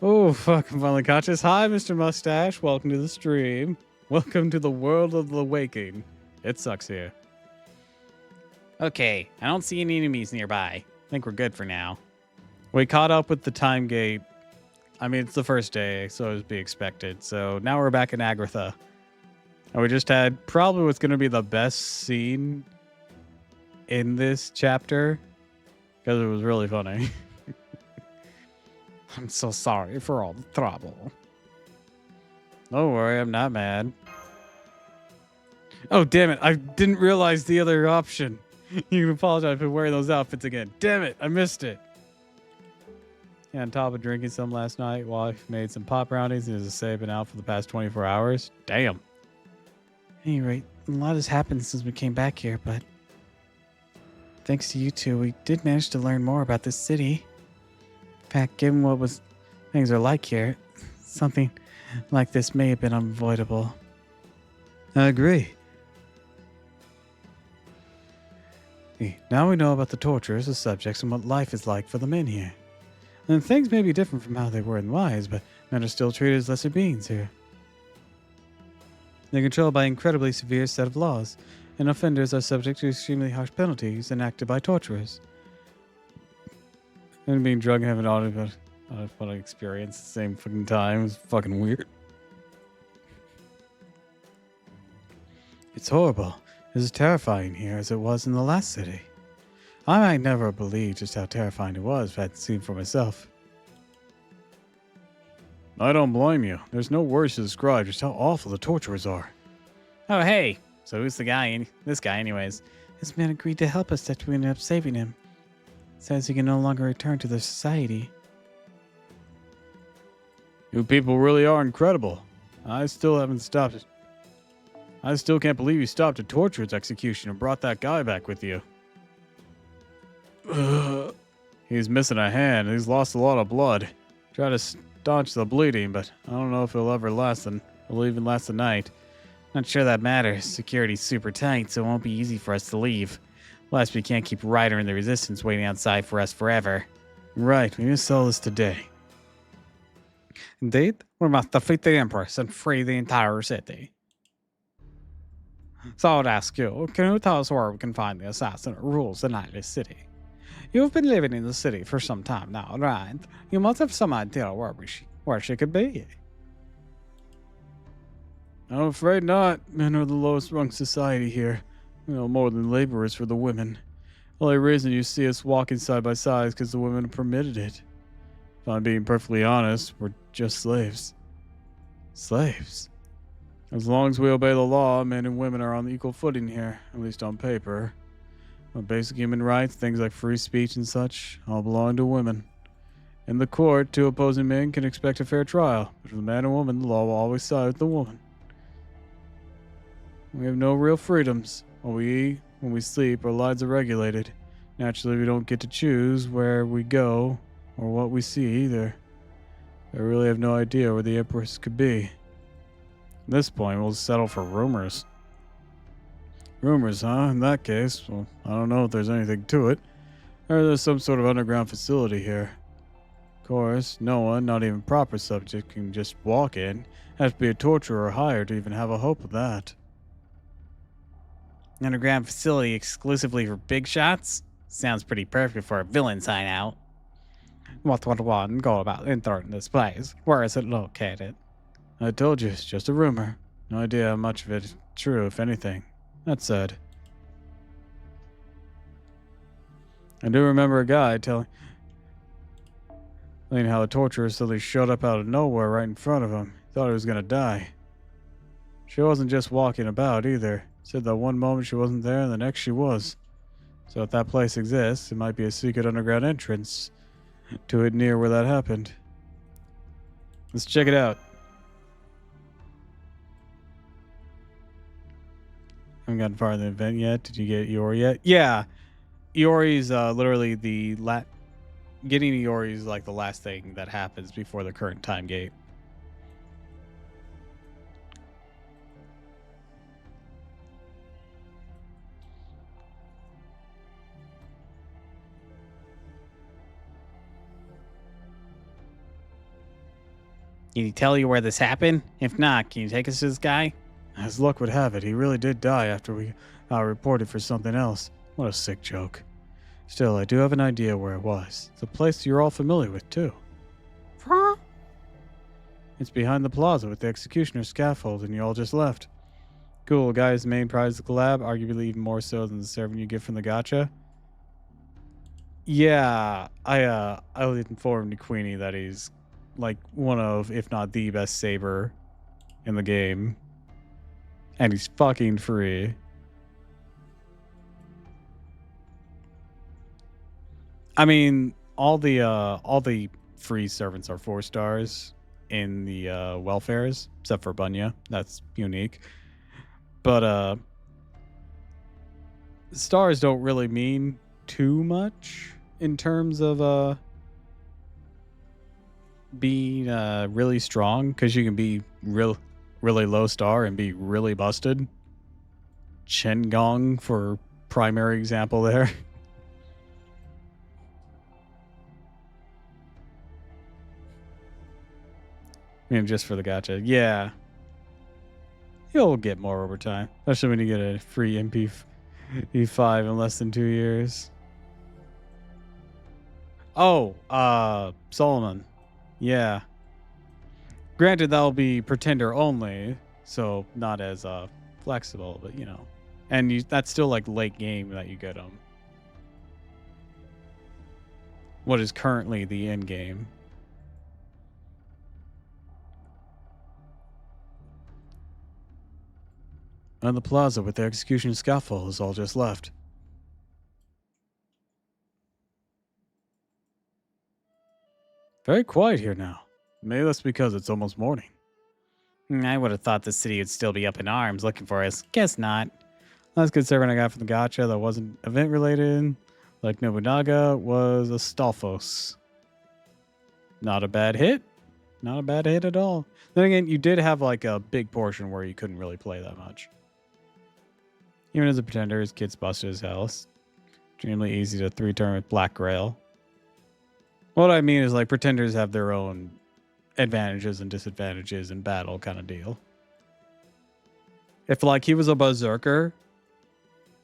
Oh, fuck, I'm finally conscious. Hi, Mr. Mustache. Welcome to the stream. Welcome to the world of the waking. It sucks here. Okay, I don't see any enemies nearby. I think we're good for now. We caught up with the time gate. I mean, it's the first day, so it was to be expected. So now we're back in Agartha. And we just had probably what's going to be the best scene in this chapter. Because it was really funny. I'm so sorry for all the trouble. Don't worry, I'm not mad. Oh, damn it. I didn't realize the other option. You can apologize for wearing those outfits again. Damn it. I missed it. Yeah, on top of drinking some last night, wife made some pop brownies and has been out for the past 24 hours. Damn. At any rate, a lot has happened since we came back here, but thanks to you two, we did manage to learn more about this city. In fact, given what things are like here, something like this may have been unavoidable. I agree. Now we know about the torturers, the subjects, and what life is like for the men here. And things may be different from how they were in Wise, but men are still treated as lesser beings here. They're controlled by an incredibly severe set of laws, and offenders are subject to extremely harsh penalties enacted by torturers. And being drunk and having an fun experience at the same fucking time is fucking weird. It's horrible. It's as terrifying here as it was in the last city. I might never have believed just how terrifying it was if I had seen for myself. I don't blame you. There's no words to describe just how awful the torturers are. Oh, hey. So who's this guy anyways? This man agreed to help us after we ended up saving him. Says he can no longer return to the society. You people really are incredible. I still can't believe you stopped a torturer's execution and brought that guy back with you. He's missing a hand. He's lost a lot of blood. Try to staunch the bleeding, but I don't know if he'll even last the night. Not sure that matters. Security's super tight, so it won't be easy for us to leave. Plus, we can't keep Ryder and the Resistance waiting outside for us forever. Right, we must sell this today. Indeed, we must defeat the Empress and free the entire city. So I would ask you, can you tell us where we can find the assassin who rules the nightly city? You've been living in the city for some time now, right? You must have some idea where she could be. I'm afraid not. Men are the lowest rung society here. We know more than laborers for the women. The only reason you see us walking side by side is because the women permitted it. If I'm being perfectly honest, we're just slaves. Slaves? As long as we obey the law, men and women are on equal footing here, at least on paper. But basic human rights, things like free speech and such, all belong to women. In the court, two opposing men can expect a fair trial, but for the man and woman, the law will always side with the woman. We have no real freedoms. When we eat, when we sleep, our lives are regulated. Naturally, we don't get to choose where we go or what we see either. I really have no idea where the Empress could be. At this point, we'll settle for rumors. Rumors, huh? In that case, well, I don't know if there's anything to it. Or there's some sort of underground facility here. Of course, no one, not even proper subject, can just walk in. Has to be a torturer or hired to even have a hope of that. An underground facility exclusively for big shots? Sounds pretty perfect for a villain's hideout. What would one go about entering this place? Where is it located? I told you, it's just a rumor. No idea how much of it is true, if anything. That said, I do remember a guy telling how the torturer suddenly showed up out of nowhere right in front of him. Thought he was gonna die. She wasn't just walking about either. Said that one moment she wasn't there and the next she was. So if that place exists, it might be a secret underground entrance to it near where that happened. Let's check it out. Haven't gotten far in the event yet. Did you get Iori yet? Yeah. Iori's literally getting Iori is like the last thing that happens before the current time gate. Can he tell you where this happened? If not, can you take us to this guy? As luck would have it, he really did die after we reported for something else. What a sick joke. Still, I do have an idea where it was. It's a place you're all familiar with, too. Huh? It's behind the plaza with the executioner's scaffold, and you all just left. Cool, guys. Main prize of the collab, arguably even more so than the serving you get from the gacha. Yeah, I informed Queenie that he's like one of, if not the best saber in the game. And he's fucking free. I mean, all the free servants are 4 stars in the welfares, except for Bunya. That's unique. But stars don't really mean too much in terms of being really strong, because you can be really low star and be really busted. Chen Gong for primary example there. I mean, just for the gacha. Yeah. You'll get more over time. Especially when you get a free MP5 in less than 2 years. Oh, Solomon. Yeah. Granted, that'll be pretender only, so not as flexible, but you know. And that's still like late game that you get them. What is currently the end game. And the plaza with the execution scaffold is all just left. Very quiet here now. Maybe that's because it's almost morning. I would have thought the city would still be up in arms looking for us. Guess not. Last good servant I got from the gacha that wasn't event related, like Nobunaga, was Astolfos. Not a bad hit. Not a bad hit at all. Then again, you did have like a big portion where you couldn't really play that much. Even as a pretender, his kids busted his house. Extremely easy to 3-turn with Black Grail. What I mean is like pretenders have their own advantages and disadvantages in battle kind of deal. If like he was a berserker,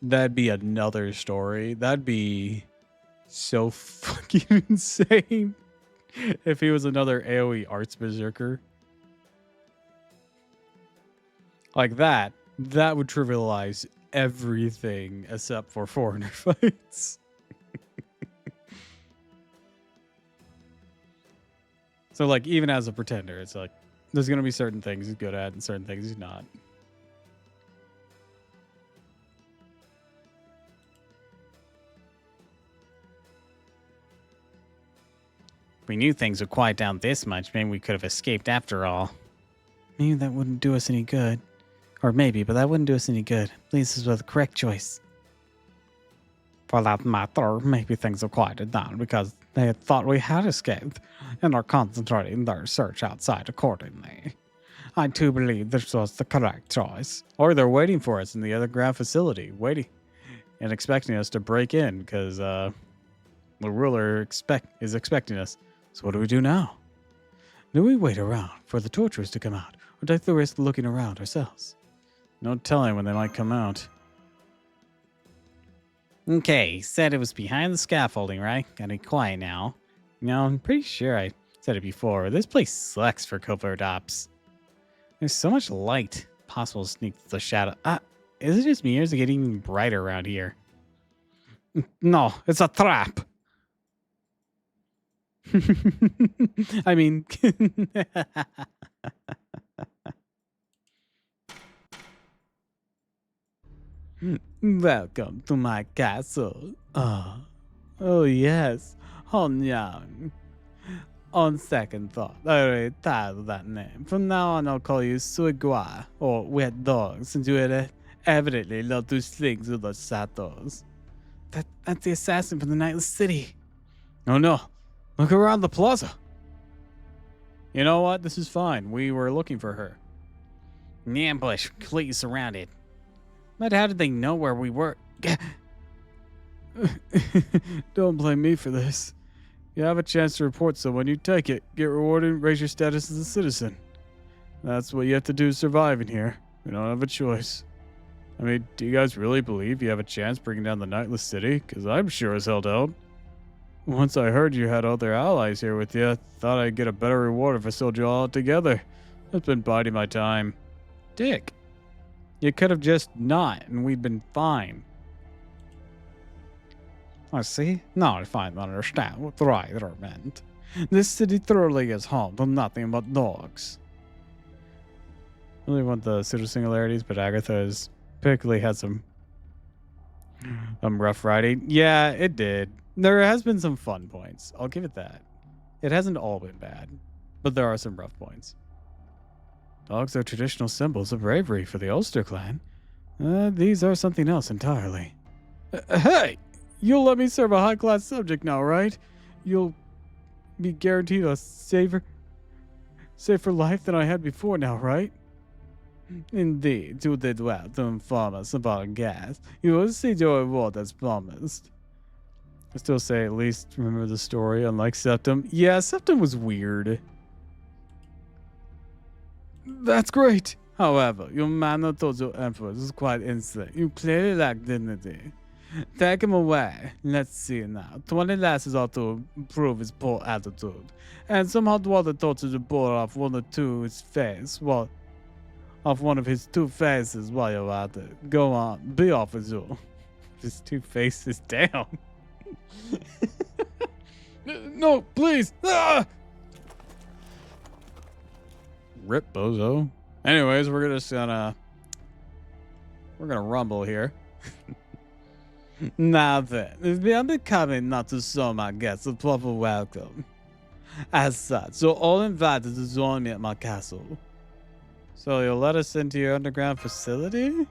that'd be another story. That'd be so fucking insane. If he was another AoE arts berserker. Like that would trivialize everything except for foreigner fights. So like even as a pretender, it's like there's going to be certain things he's good at and certain things he's not. We knew things would quiet down this much. Maybe we could have escaped after all. Maybe that wouldn't do us any good. Or maybe, but that wouldn't do us any good. At least this was the correct choice. For that matter, maybe things have quieted down because they had thought we had escaped and are concentrating their search outside accordingly. I too believe this was the correct choice. Or they're waiting for us in the other ground facility, waiting and expecting us to break in because the ruler is expecting us. So what do we do now? Do we wait around for the torturers to come out, or take the risk of looking around ourselves? No telling when they might come out. Okay, said it was behind the scaffolding, right? Gotta be quiet now. No, I'm pretty sure I said it before. This place sucks for covert ops. There's so much light. Possible to sneak through the shadow. Is it just me or is it getting even brighter around here? No, it's a trap. I mean... Welcome to my castle. Oh yes, Honyang. On second thought, I already tired of that name. From now on, I'll call you Suigua, or Wet Dog, since you had evidently love to sling through the shadows. That's the assassin from the Nightless City. Oh no, look around the plaza. You know what? This is fine. We were looking for her. In the ambush, completely surrounded. But how did they know where we were? Don't blame me for this. You have a chance to report someone, you take it, get rewarded, and raise your status as a citizen. That's what you have to do to survive in here. We don't have a choice. I mean, do you guys really believe you have a chance bringing down the Nightless City? Because I'm sure as hell don't. Once I heard you had other allies here with you, I thought I'd get a better reward if I sold you all out together. I've been biding my time. Dick. You could have just not, and we'd been fine. I see. Now I finally understand what the writer meant. This city thoroughly is home to nothing but dogs. I really want the pseudo singularities, but Agartha has particularly had some rough riding. Yeah, it did. There has been some fun points. I'll give it that. It hasn't all been bad, but there are some rough points. Dogs are traditional symbols of bravery for the Ulster clan. These are something else entirely. Hey! You'll let me serve a high-class subject now, right? You'll be guaranteed a safer life than I had before now, right? Indeed, you did well to inform us about our gas. You will see your reward as promised. I still say at least remember the story, unlike Septum. Yeah, Septum was weird. That's great. However, your manner towards your emperors is quite insane. You clearly lack dignity. Take him away. Let's see now. 20 lashes ought to improve his poor attitude. And some hot water torches to pour off one of his two faces while you're at it. Go on. Be off with you. His two faces down. No, please. Ah! Rip bozo. Anyways, we're gonna rumble here. Now then, it's beyond becoming not to show my guests a proper welcome. As such, you're all invited to join me at my castle. So you'll let us into your underground facility?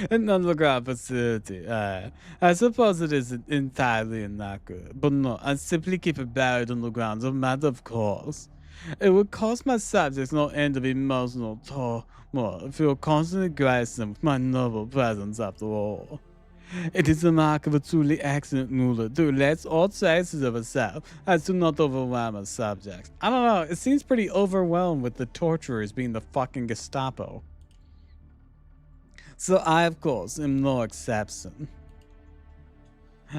An underground facility, I suppose it isn't entirely inaccurate, but no, I simply keep it buried underground as a matter of course. It would cost my subjects no end of emotional toll if you were constantly gracing them with my noble presence after all. It is the mark of a truly excellent ruler to let all traces of herself as to not overwhelm her subjects. I don't know, it seems pretty overwhelmed with the torturers being the fucking Gestapo. So I, of course, am no exception.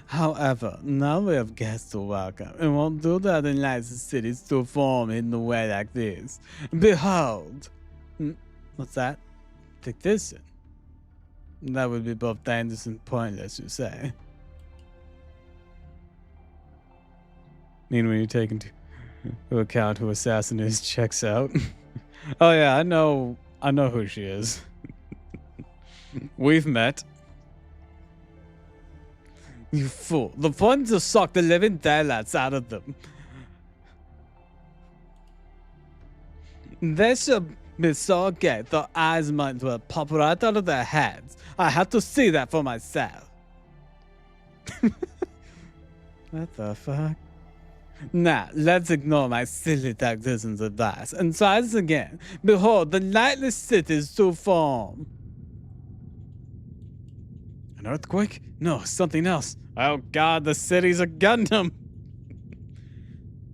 However, now we have guests to welcome, and won't do that in nice cities to form in a way like this. Behold! What's that? Take this in. That would be both dangerous and pointless, you say. Mean when you take into account who assassin is, checks out. Oh yeah, I know who she is. We've met. You fool. The point is to suck the living daylights out of them. They should be so gay their eyes might well pop right out of their heads. I had to see that for myself. What the fuck? Now, let's ignore my silly tactician's advice and try this again. Behold, the Nightless City is to form. An earthquake? No, something else. Oh god, the city's a Gundam!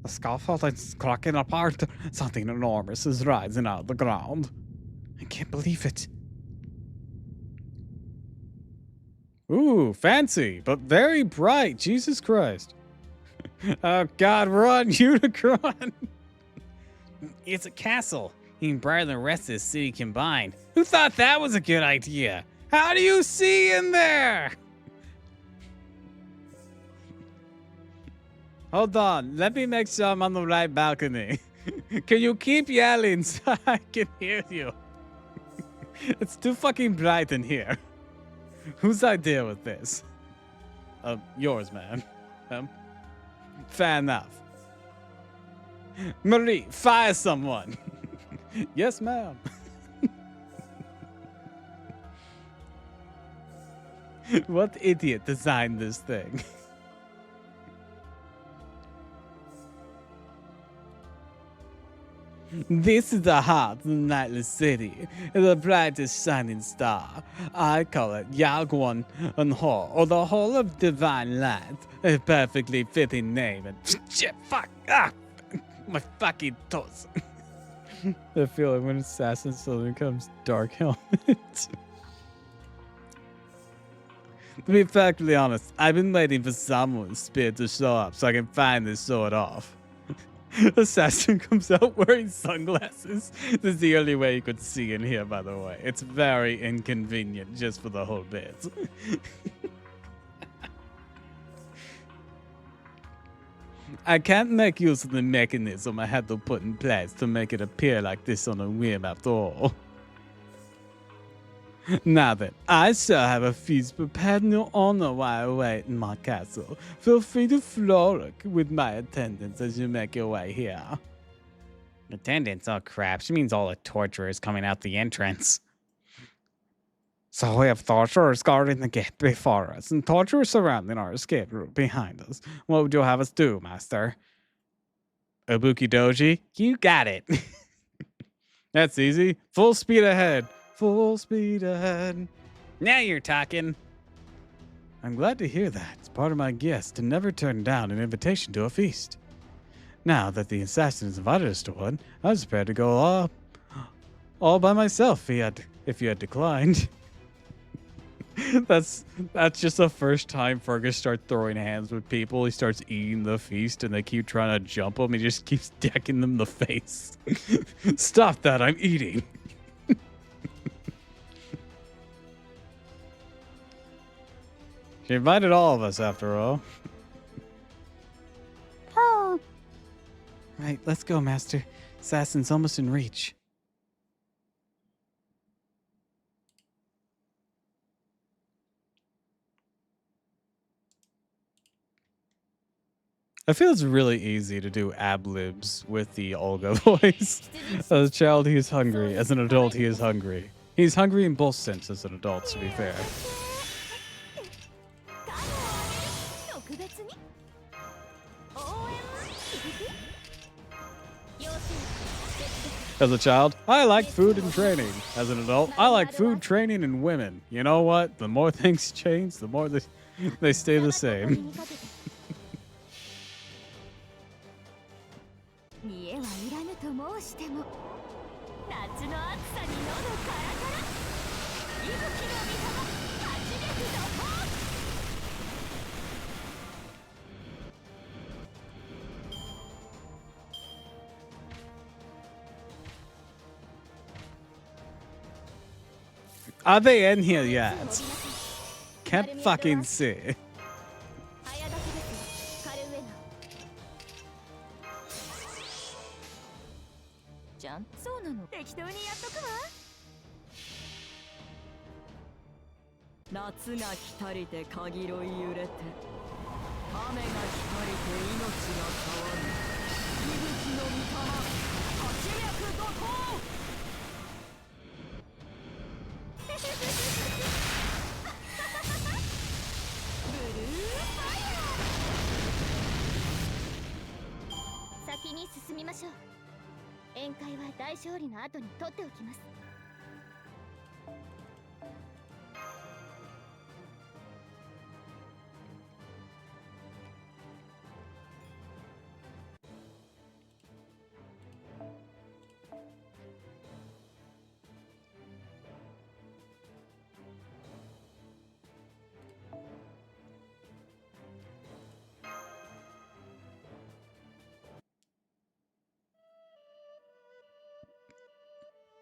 The scaffolding's cracking apart. Something enormous is rising out of the ground. I can't believe it. Ooh, fancy, but very bright. Jesus Christ. Oh god, run, Unicron! It's a castle, even brighter than the rest of the city combined. Who thought that was a good idea? How do you see in there? Hold on, let me make sure I'm on the right balcony. Can you keep yelling so I can hear you? It's too fucking bright in here. Whose idea was this? Yours, man. Fair enough. Marie, fire someone. Yes, ma'am. What idiot designed this thing? This is the heart of the nightless city, the brightest shining star. I call it Yagwan and Hall, or the Hall of Divine Light, a perfectly fitting name. And shit, fuck, my fucking toes. I feel like when Assassin suddenly becomes Dark Helmet. To be perfectly honest, I've been waiting for someone's spirit to show up so I can find this sword off. Assassin comes out wearing sunglasses. This is the only way you could see in here, by the way. It's very inconvenient just for the whole bit. I can't make use of the mechanism I had to put in place to make it appear like this on a whim after all. Now then, I shall have a feast prepared in your honor while I wait in my castle. Feel free to frolic with my attendants as you make your way here. Attendants? Oh crap, she means all the torturers coming out the entrance. So we have torturers guarding the gate before us and torturers surrounding our escape route behind us. What would you have us do, master? Ibuki Doji? You got it. That's easy. Full speed ahead. Full speed ahead. Now you're talking. I'm glad to hear that. It's part of my guest to never turn down an invitation to a feast. Now that the assassin has invited us to one, I was prepared to go all by myself if you had declined. That's just the first time Fergus starts throwing hands with people. He starts eating the feast and they keep trying to jump him. He just keeps decking them in the face. Stop that, I'm eating. She invited all of us, after all. Right, let's go, master. Assassin's almost in reach. I feel it's really easy to do ab-libs with the Olga voice. As a child, he is hungry. As an adult, he is hungry. He's hungry in both senses as an adult, to be fair. As a child, I like food and training. As an adult, I like food, training, and women. You know what? The more things change, the more they stay the same. Are they in here yet? Can't fucking see.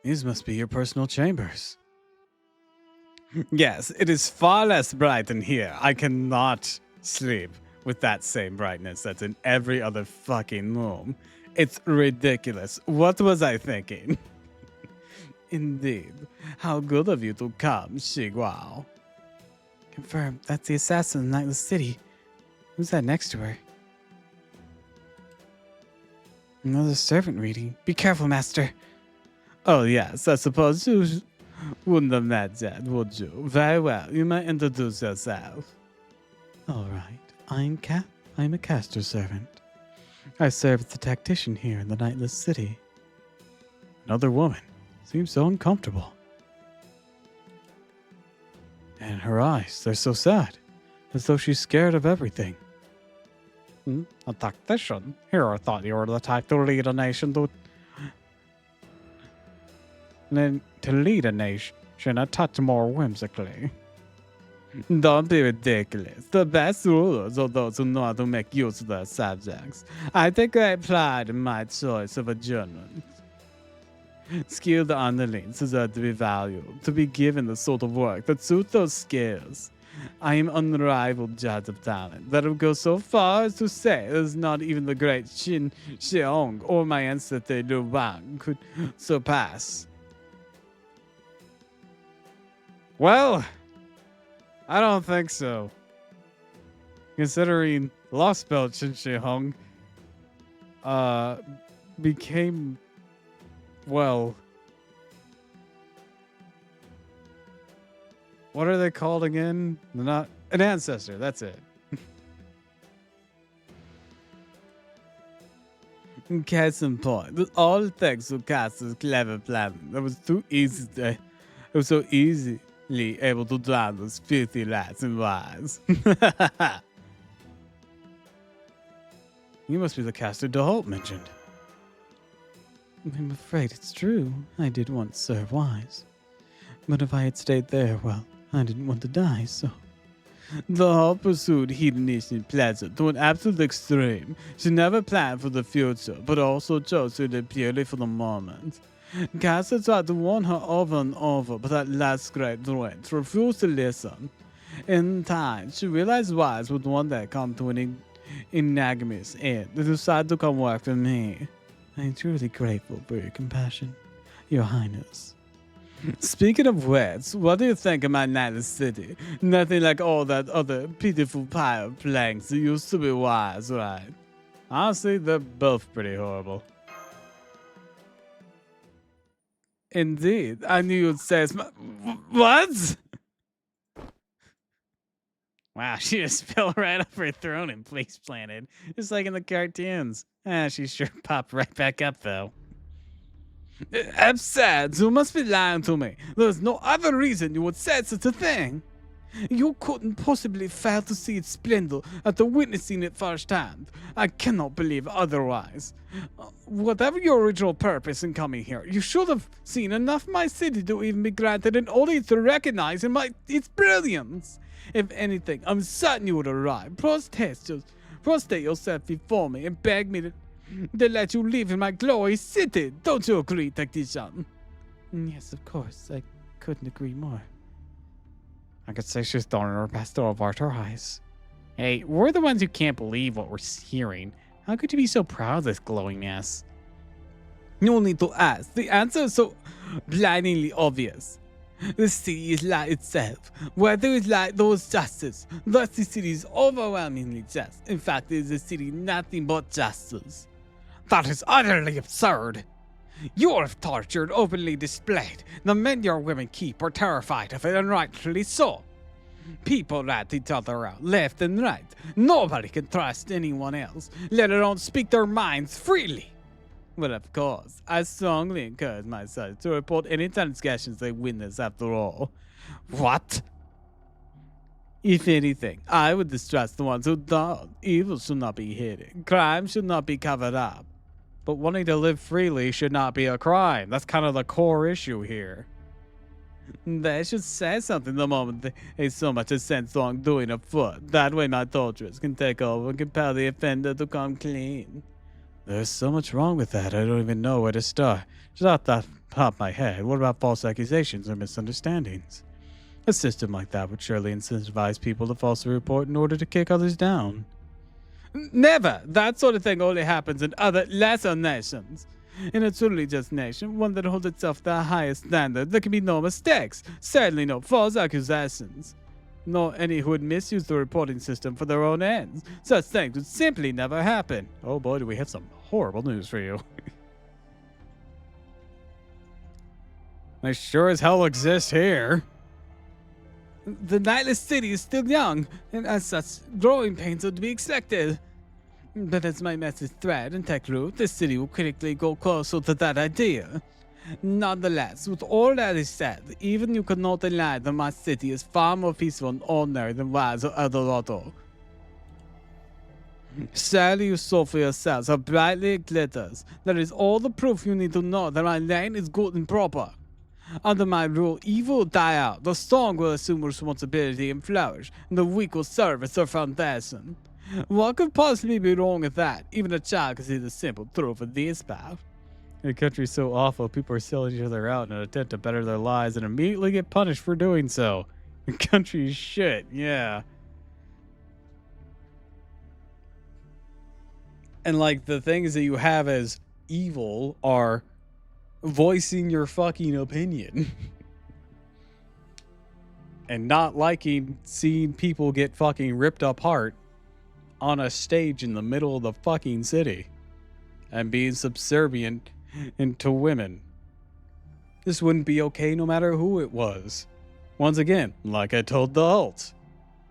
These must be your personal chambers. Yes, it is far less bright in here. I cannot sleep with that same brightness that's in every other fucking room. It's ridiculous. What was I thinking? Indeed. How good of you to come, Shiguao. Confirmed. That's the assassin in Nightless City. Who's that next to her? Another servant reading. Be careful, master. Oh, yes, I suppose you wouldn't have met that, would you? Very well, you may introduce yourself. All right, I'm a caster servant. I serve as the tactician here in the Nightless City. Another woman. Seems so uncomfortable. And her eyes, they're so sad. As though she's scared of everything. A tactician? Here I thought you were the type to lead a nation to lead a nation a touch more whimsically. Don't be ridiculous. The best rulers are those who know how to make use of their subjects. I take great pride in my choice of a German. Skilled underlings deserve to be valued, to be given the sort of work that suits those skills. I am unrivaled judge of talent that would go so far as to say there's not even the great Qin Xiong or my ancestor Liu Wang could surpass. Well, I don't think so. Considering Lost Belt Qin Shi Hong became, well, what are they called again? They're not an ancestor, that's it. Case in point, all thanks to Caster's clever planning. It was too easy it was so easily able to drown those filthy lads and wives. You must be the caster DeHolt mentioned. I'm afraid it's true. I did once serve wise. But if I had stayed there, well, I didn't want to die, so... The Hall pursued hedonistic pleasure to an absolute extreme. She never planned for the future, but also chose to live purely for the moment. Caster tried to warn her over and over, but that last great wretch refused to listen. In time, she realized wise would one day come to an ignominious end and decided to come work for me. I'm truly grateful for your compassion, Your Highness. Speaking of which, what do you think of my Nightless City? Nothing like all that other pitiful pile of planks that used to be wise, right? Honestly, they're both pretty horrible. Indeed, I knew you'd say what? Wow, she just fell right off her throne and place planted, just like in the cartoons. She sure popped right back up though. Absurd! You must be lying to me. There's no other reason you would say such a thing. You couldn't possibly fail to see its splendor after witnessing it firsthand. I cannot believe otherwise. Whatever your original purpose in coming here, you should have seen enough of my city to even be granted an audience to recognize its brilliance. If anything, I'm certain you would arrive. Prostrate yourself before me and beg me to let you live in my glorious city. Don't you agree, tactician? Yes, of course. I couldn't agree more. I could say she's throwing her best over her eyes. Hey, we're the ones who can't believe what we're hearing. How could you be so proud of this glowing mess? No need to ask. The answer is so blindingly obvious. The city is light itself. Where there is light, there is justice. Thus, the city is overwhelmingly just. In fact, it is a city nothing but justice. That is utterly absurd. You have tortured, openly displayed. The men your women keep are terrified of it, and rightfully so. People rat each other out, left and right. Nobody can trust anyone else, let alone speak their minds freely. Well, of course, I strongly encourage my sons to report any transgressions they witness after all. What? If anything, I would distrust the ones who don't. Evil should not be hidden. Crime should not be covered up. But wanting to live freely should not be a crime. That's kind of the core issue here. They should say something the moment they so much as sense wrongdoing afoot. That way my torturers can take over and compel the offender to come clean. There's so much wrong with that, I don't even know where to start. Just off the top of my head, what about false accusations or misunderstandings? A system like that would surely incentivize people to falsely report in order to kick others down. Never! That sort of thing only happens in other lesser nations. In a truly just nation, one that holds itself to the highest standard, there can be no mistakes, certainly no false accusations, nor any who would misuse the reporting system for their own ends. Such things would simply never happen. Oh boy, do we have some horrible news for you. They sure as hell exist here. The Nightless City is still young, and as such, growing pains are to be expected. But as my message thread and take root, the city will critically go closer to that idea. Nonetheless, with all that is said, even you could not deny that my city is far more peaceful and ordinary than Rise or Eldorado. Sadly, you saw for yourselves how brightly it glitters. That is all the proof you need to know that my land is good and proper. Under my rule, evil will die out, the strong will assume responsibility and flourish, and the weak will serve as their foundation. What could possibly be wrong with that? Even a child can see the simple truth of this path. The country's so awful, people are selling each other out in an attempt to better their lives and immediately get punished for doing so. The country is shit, yeah. And like the things that you have as evil are voicing your fucking opinion. And not liking seeing people get fucking ripped apart on a stage in the middle of the fucking city. And being subservient into women. This wouldn't be okay no matter who it was. Once again, like I told the Halt.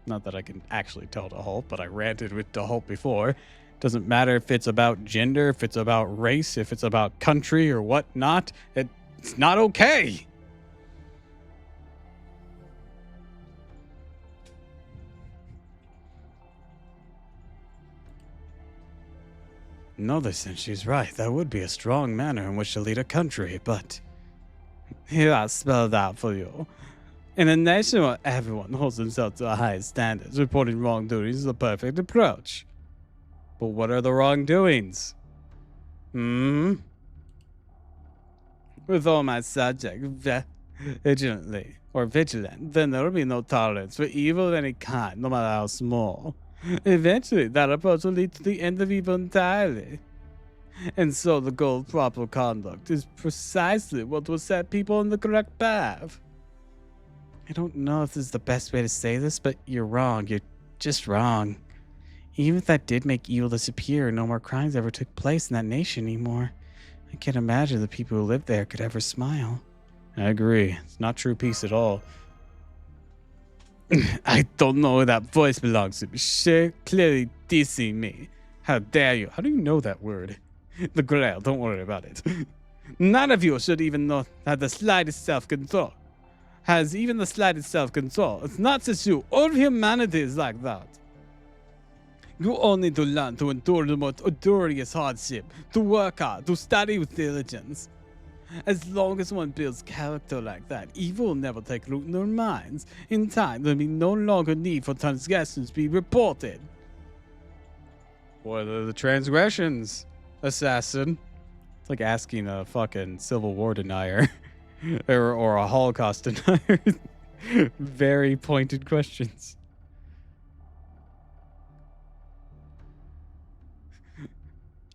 Not that I can actually tell the Halt, but I ranted with the Halt before. Doesn't matter if it's about gender, if it's about race, if it's about country or whatnot. It's not okay. In another sense, she's right. That would be a strong manner in which to lead a country, but here I spelled out for you. In a nation where everyone holds themselves to a high standards, reporting wrongdoings is the perfect approach. But what are the wrongdoings? With all my subjects vigilant, then there will be no tolerance for evil of any kind, no matter how small. Eventually, that approach will lead to the end of evil entirely. And so the goal of proper conduct is precisely what will set people on the correct path. I don't know if this is the best way to say this, but you're wrong. You're just wrong. Even if that did make evil disappear, no more crimes ever took place in that nation anymore. I can't imagine the people who live there could ever smile. I agree. It's not true peace at all. I don't know who that voice belongs to. She clearly dissing me. How dare you? How do you know that word? The Grail, don't worry about it. None of you should even know have the slightest self-control. Has even the slightest self-control. It's not just you. All humanity is like that. You all need to learn to endure the most arduous hardship, to work hard, to study with diligence. As long as one builds character like that, evil will never take root in their minds. In time, there will be no longer need for transgressions to be reported. What are the transgressions, assassin? It's like asking a fucking Civil War denier or a Holocaust denier. Very pointed questions.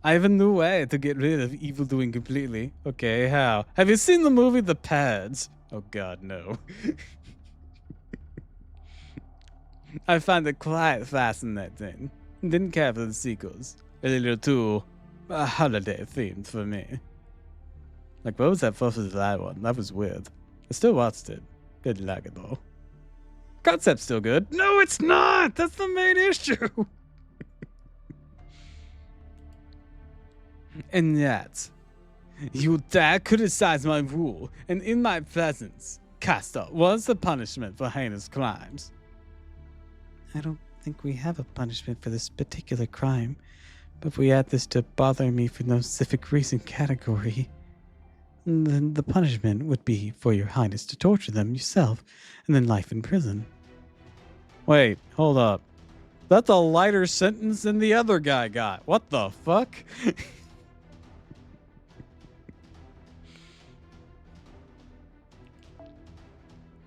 I have a new way to get rid of evil doing completely. Okay, how? Have you seen the movie The Pads? Oh god, no. I find it quite fascinating. Didn't care for the sequels. A little too holiday themed for me. Like, what was that 4th of July one? That was weird. I still watched it. Didn't like it though. Concept's still good. No, it's not! That's the main issue! And yet, you dare criticize my rule, and in my presence, cast up what's the punishment for heinous crimes? I don't think we have a punishment for this particular crime, but if we add this to bother me for no specific reason category, then the punishment would be for your highness to torture them yourself, and then life in prison. Wait, hold up. That's a lighter sentence than the other guy got. What the fuck?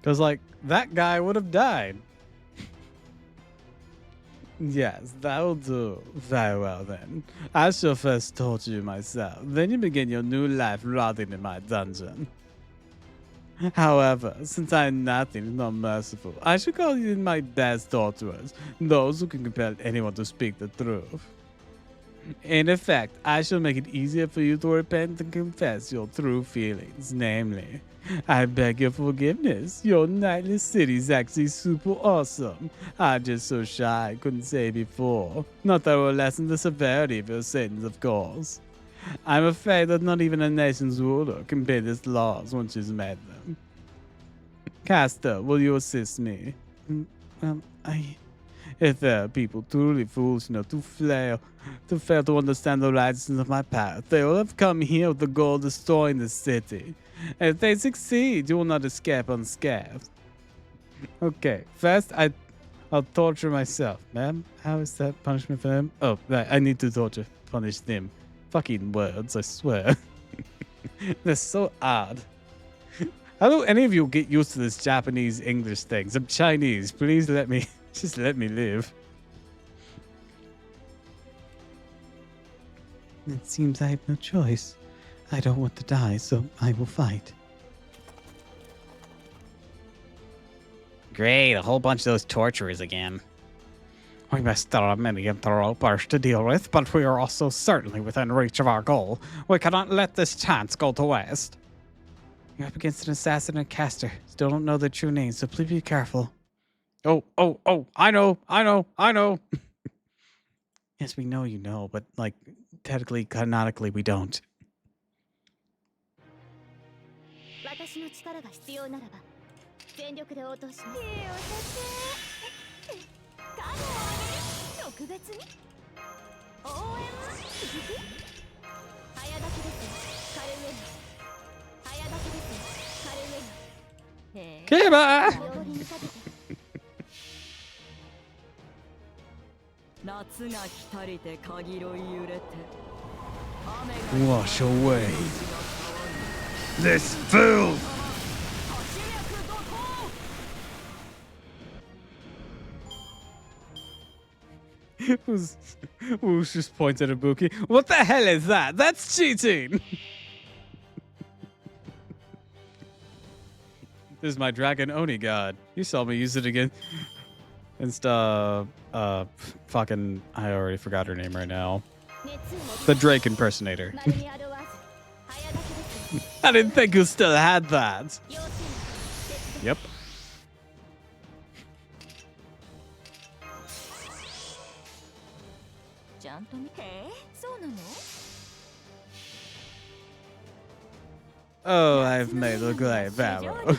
Because, like, that guy would have died. Yes, that'll do. Very well, then. I shall first torture you myself. Then you begin your new life rotting in my dungeon. However, since I am nothing nor merciful, I shall call you my best torturers, those who can compel anyone to speak the truth. In effect, I shall make it easier for you to repent and confess your true feelings. Namely, I beg your forgiveness. Your nightly city's actually super awesome. I'm just so shy I couldn't say before. Not that it will lessen the severity of your sins, of course. I'm afraid that not even a nation's ruler can pay its laws once she's made them. Castor, will you assist me? If there are people truly foolish enough to fail to understand the righteousness of my path, they will have come here with the goal of destroying the city. And if they succeed, you will not escape unscathed. Okay, first I'll torture myself. Ma'am, how is that punishment for them? Oh, right, I need to punish them. Fucking words, I swear. They're so odd. How do any of you get used to this Japanese English things? I'm Chinese. Please let me, just let me live. It seems I have no choice. I don't want to die, so I will fight. Great, a whole bunch of those torturers again. We may still have many interlopers to deal with, but we are also certainly within reach of our goal. We cannot let this chance go to waste. You're up against an assassin and caster. Still don't know their true names, so please be careful. Oh, I know. Yes, we know you know, but like, technically, canonically, we don't. 私の力が必要ならば全力で応答します。手を貸してカモをあげる特別に応援は早炊きですカルメナ早炊きですカルメナケバ料理に立てて 夏が来たりてかぎろい揺れて雨が Wash away this filth. Who's just pointed at Buki? What the hell is that? That's cheating! This is my dragon Oni god. You saw me use it again. Fucking, I already forgot her name right now. The Drake impersonator. I didn't think you still had that. Yep. Oh, I've made a great vow.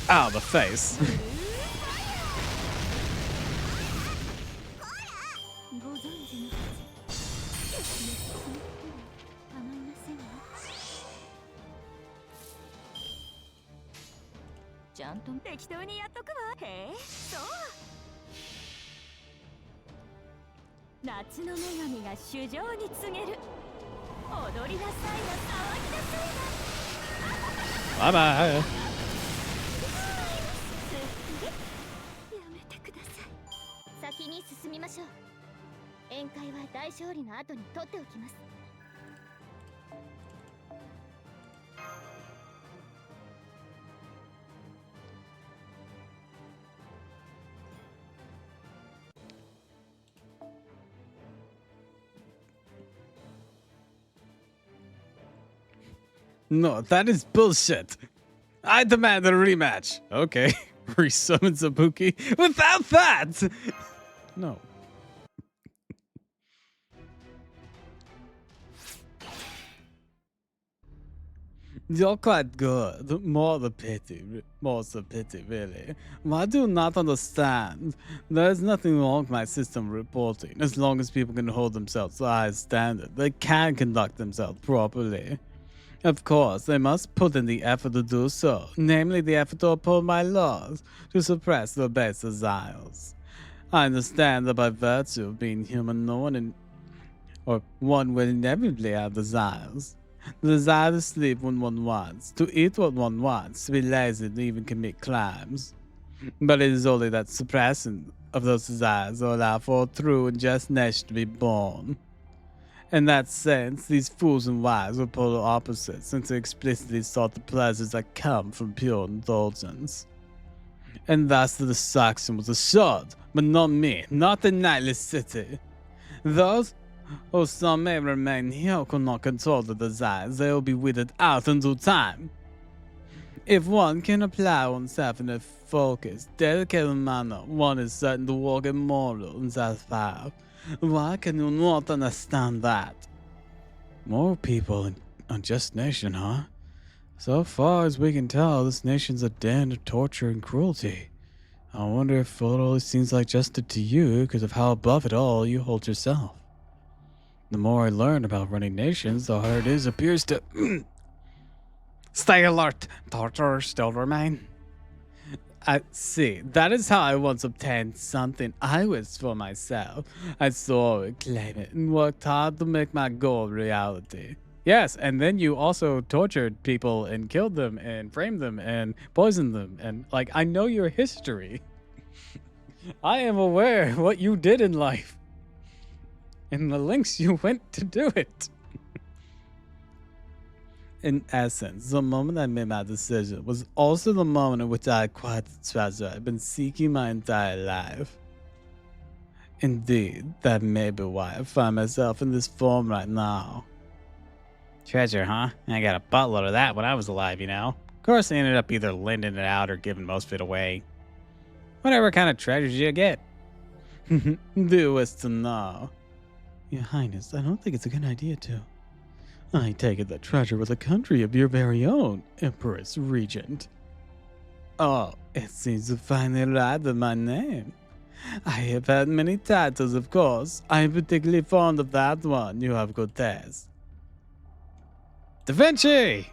Ow, the face. Bye bye. 先に進みましょう。宴会は大勝利の後に取っておきます。 No, that is bullshit. I demand a rematch. Okay. Resummon Zabuki without that. No. You're quite good. More the pity, really. I do not understand. There's nothing wrong with my system reporting. As long as people can hold themselves to a high standard, they can conduct themselves properly. Of course, they must put in the effort to do so, namely the effort to uphold my laws, to suppress their base desires. I understand that by virtue of being human, one will inevitably have desires. The desire to sleep when one wants, to eat what one wants, to be lazy, to even commit crimes. But it is only that suppression of those desires will allow for a true and just nation to be born. In that sense, these fools and wise were polar opposites, since they explicitly sought the pleasures that come from pure indulgence. And thus the destruction was assured, but not me, not the nightless city. Those who some may remain here could not control the desires, they will be weeded out in due time. If one can apply oneself in a focused, dedicated manner, one is certain to walk immortal in that path. Why can you not understand that? More people in a just nation, huh? So far as we can tell, this nation's a den of torture and cruelty. I wonder if it always seems like justice to you because of how above it all you hold yourself. The more I learn about running nations, the harder it appears to... Stay alert! Torture still remain. I see. That is how I once obtained something I wished for myself. I swore I would claim it and worked hard to make my goal reality. Yes, and then you also tortured people and killed them and framed them and poisoned them. And, like, I know your history. I am aware of what you did in life. And the lengths you went to do it. In essence, the moment I made my decision was also the moment in which I acquired the treasure I've been seeking my entire life. Indeed, that may be why I find myself in this form right now. Treasure, huh? I got a buttload of that when I was alive, you know. Of course, I ended up either lending it out or giving most of it away. Whatever kind of treasures you get. Do you wish to know? Your Highness, I don't think it's a good idea to. I take it that treasure was a country of your very own, Empress Regent. Oh, it seems to finally arrived at my name. I have had many titles, of course. I am particularly fond of that one. You have good taste. Da Vinci!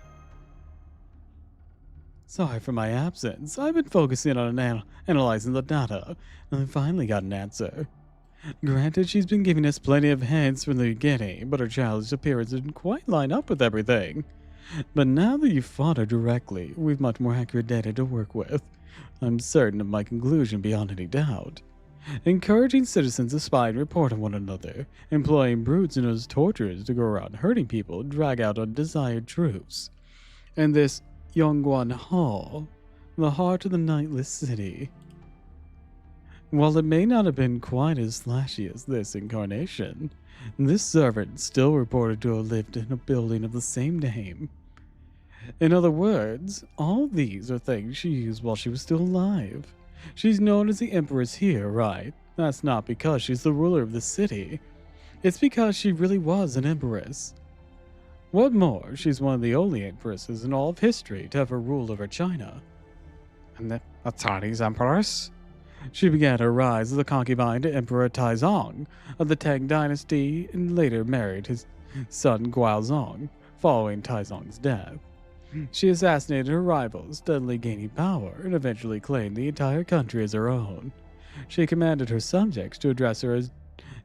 Sorry for my absence. I've been focusing on analyzing the data, and I finally got an answer. Granted, she's been giving us plenty of hints from the beginning, but her childish appearance didn't quite line up with everything. But now that you've fought her directly, we've much more accurate data to work with. I'm certain of my conclusion beyond any doubt. Encouraging citizens to spy and report on one another, employing brutes and as torturers to go around hurting people, drag out undesired truths. And this Yongguan Hall, the heart of the nightless city. While it may not have been quite as flashy as this incarnation, this servant still reported to have lived in a building of the same name. In other words, all these are things she used while she was still alive. She's known as the Empress here, right? That's not because she's the ruler of the city. It's because she really was an empress. What more, she's one of the only empresses in all of history to ever rule over China. And the Chinese empress? She began her rise as a concubine to Emperor Taizong of the Tang Dynasty and later married his son Guaozong following Taizong's death. She assassinated her rivals, steadily gaining power, and eventually claimed the entire country as her own. She commanded her subjects to address her as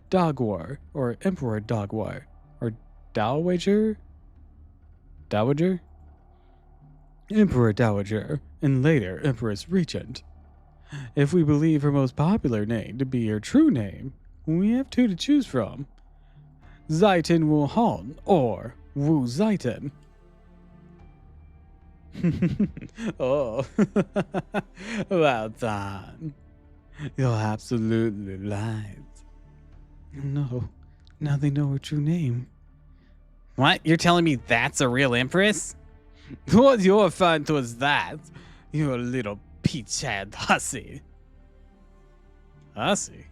Dogwar, or Emperor Dogwar, or Dowager? Emperor Dowager, and later Empress Regent. If we believe her most popular name to be her true name, we have two to choose from. Zaitin Wu Hon or Wu Zaitin. Oh, well done. You're absolutely right. No, now they know her true name. What? You're telling me that's a real empress? What you're referring to as that? You're a little peach-head hussy. Hussy?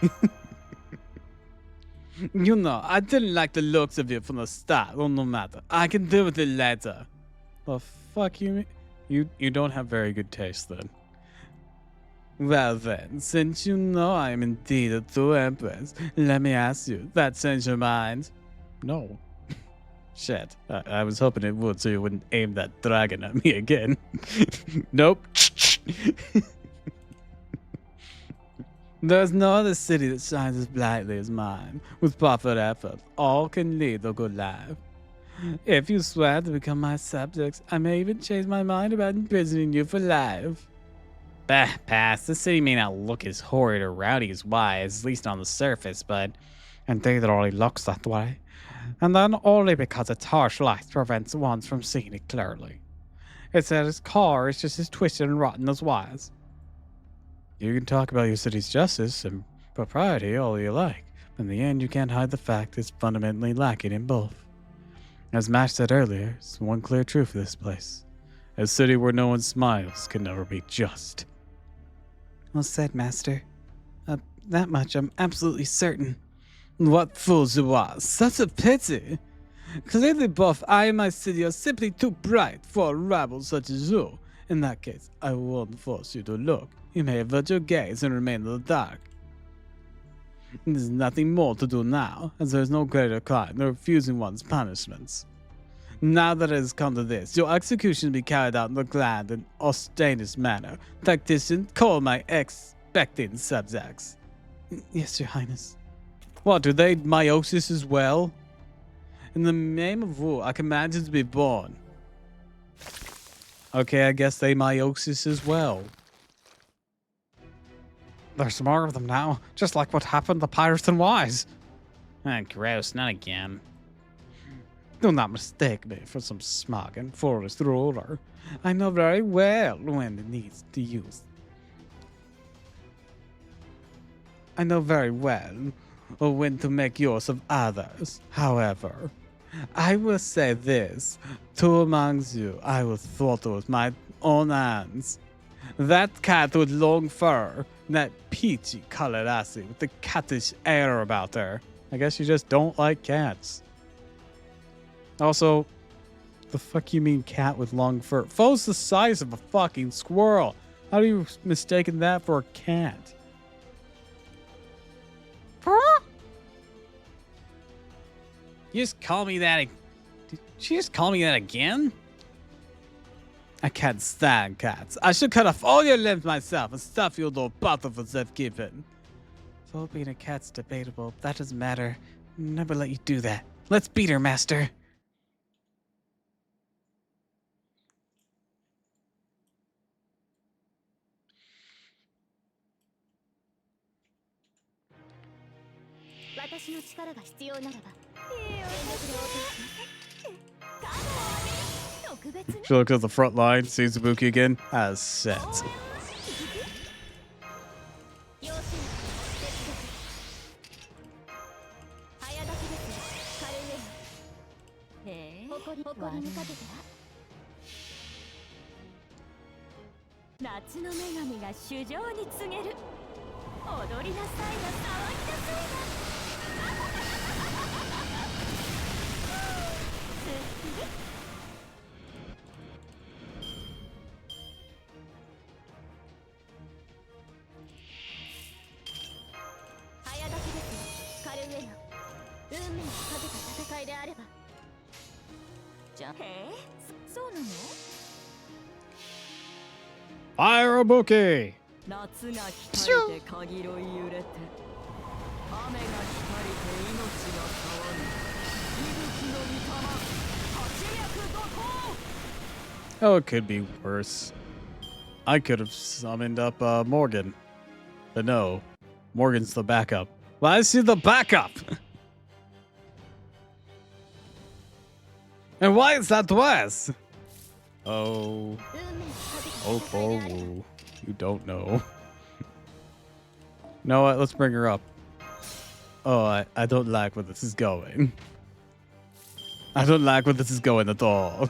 You know, I didn't like the looks of you from the start. Well, no matter. I can deal with it later. The fuck you mean? You don't have very good taste then. Well then, since you know I am indeed a true empress, let me ask you, that changed your mind? No. Shit, I was hoping it would so you wouldn't aim that dragon at me again. Nope. There's no other city that shines as brightly as mine. With proper effort, all can lead a good life. If you swear to become my subjects, I may even change my mind about imprisoning you for life. Bah, pass. This city may not look as horrid or rowdy as Wise, at least on the surface, but Indeed, it already looks that way. And then only because its harsh light prevents one from seeing it clearly. It said its core is just as twisted and rotten as wise. You can talk about your city's justice and propriety all you like, but in the end you can't hide the fact it's fundamentally lacking in both. As Mash said earlier, it's one clear truth of this place. A city where no one smiles can never be just. Well said, Master. That much I'm absolutely certain. What fools you are! Such a pity! Clearly both I and my city are simply too bright for a rabble such as you. In that case, I won't force you to look. You may avert your gaze and remain in the dark. There's nothing more to do now, as there is no greater crime than refusing one's punishments. Now that it has come to this, your execution will be carried out in the grand and austerest manner. Tactician, call my expecting subjects. Yes, Your Highness. What, do they meiosis as well? In the name of Wu, I command you to be born. Okay, I guess they meiosis as well. There's more of them now, just like what happened to Pirates and Wise. Ah, gross, not again. Do not mistake me for some smug and forest ruler. I know very well when it needs to use. I know very well when to make use of others. However, I will say this. Two amongst you, I will throttle with my own hands. That cat with long fur, that peachy colored lassie with the cattish air about her. I guess you just don't like cats. Also, the fuck you mean cat with long fur? Foe's the size of a fucking squirrel. How do you mistaken that for a cat? You just call me that. Did she just call me that again? I can't stand cats. I should cut off all your limbs myself and stuff your little bottle for safekeeping. Though being a cat's debatable, that doesn't matter. Never let you do that. Let's beat her, Master. She looks at the front line, sees Ibuki again, as set. Fire Ibuki! 夏が来たりて限ろい揺れて雨が来たりて命が騒ぐ息吹の御霊八脈怒涛 Oh, it could be worse. I could have summoned up Morgan. But no, Morgan's the backup. Why is he the backup? And why is that Wes? Oh. Oh, poor Wu. You don't know. You know what? Let's bring her up. Oh, I don't like where this is going. I don't like where this is going at all.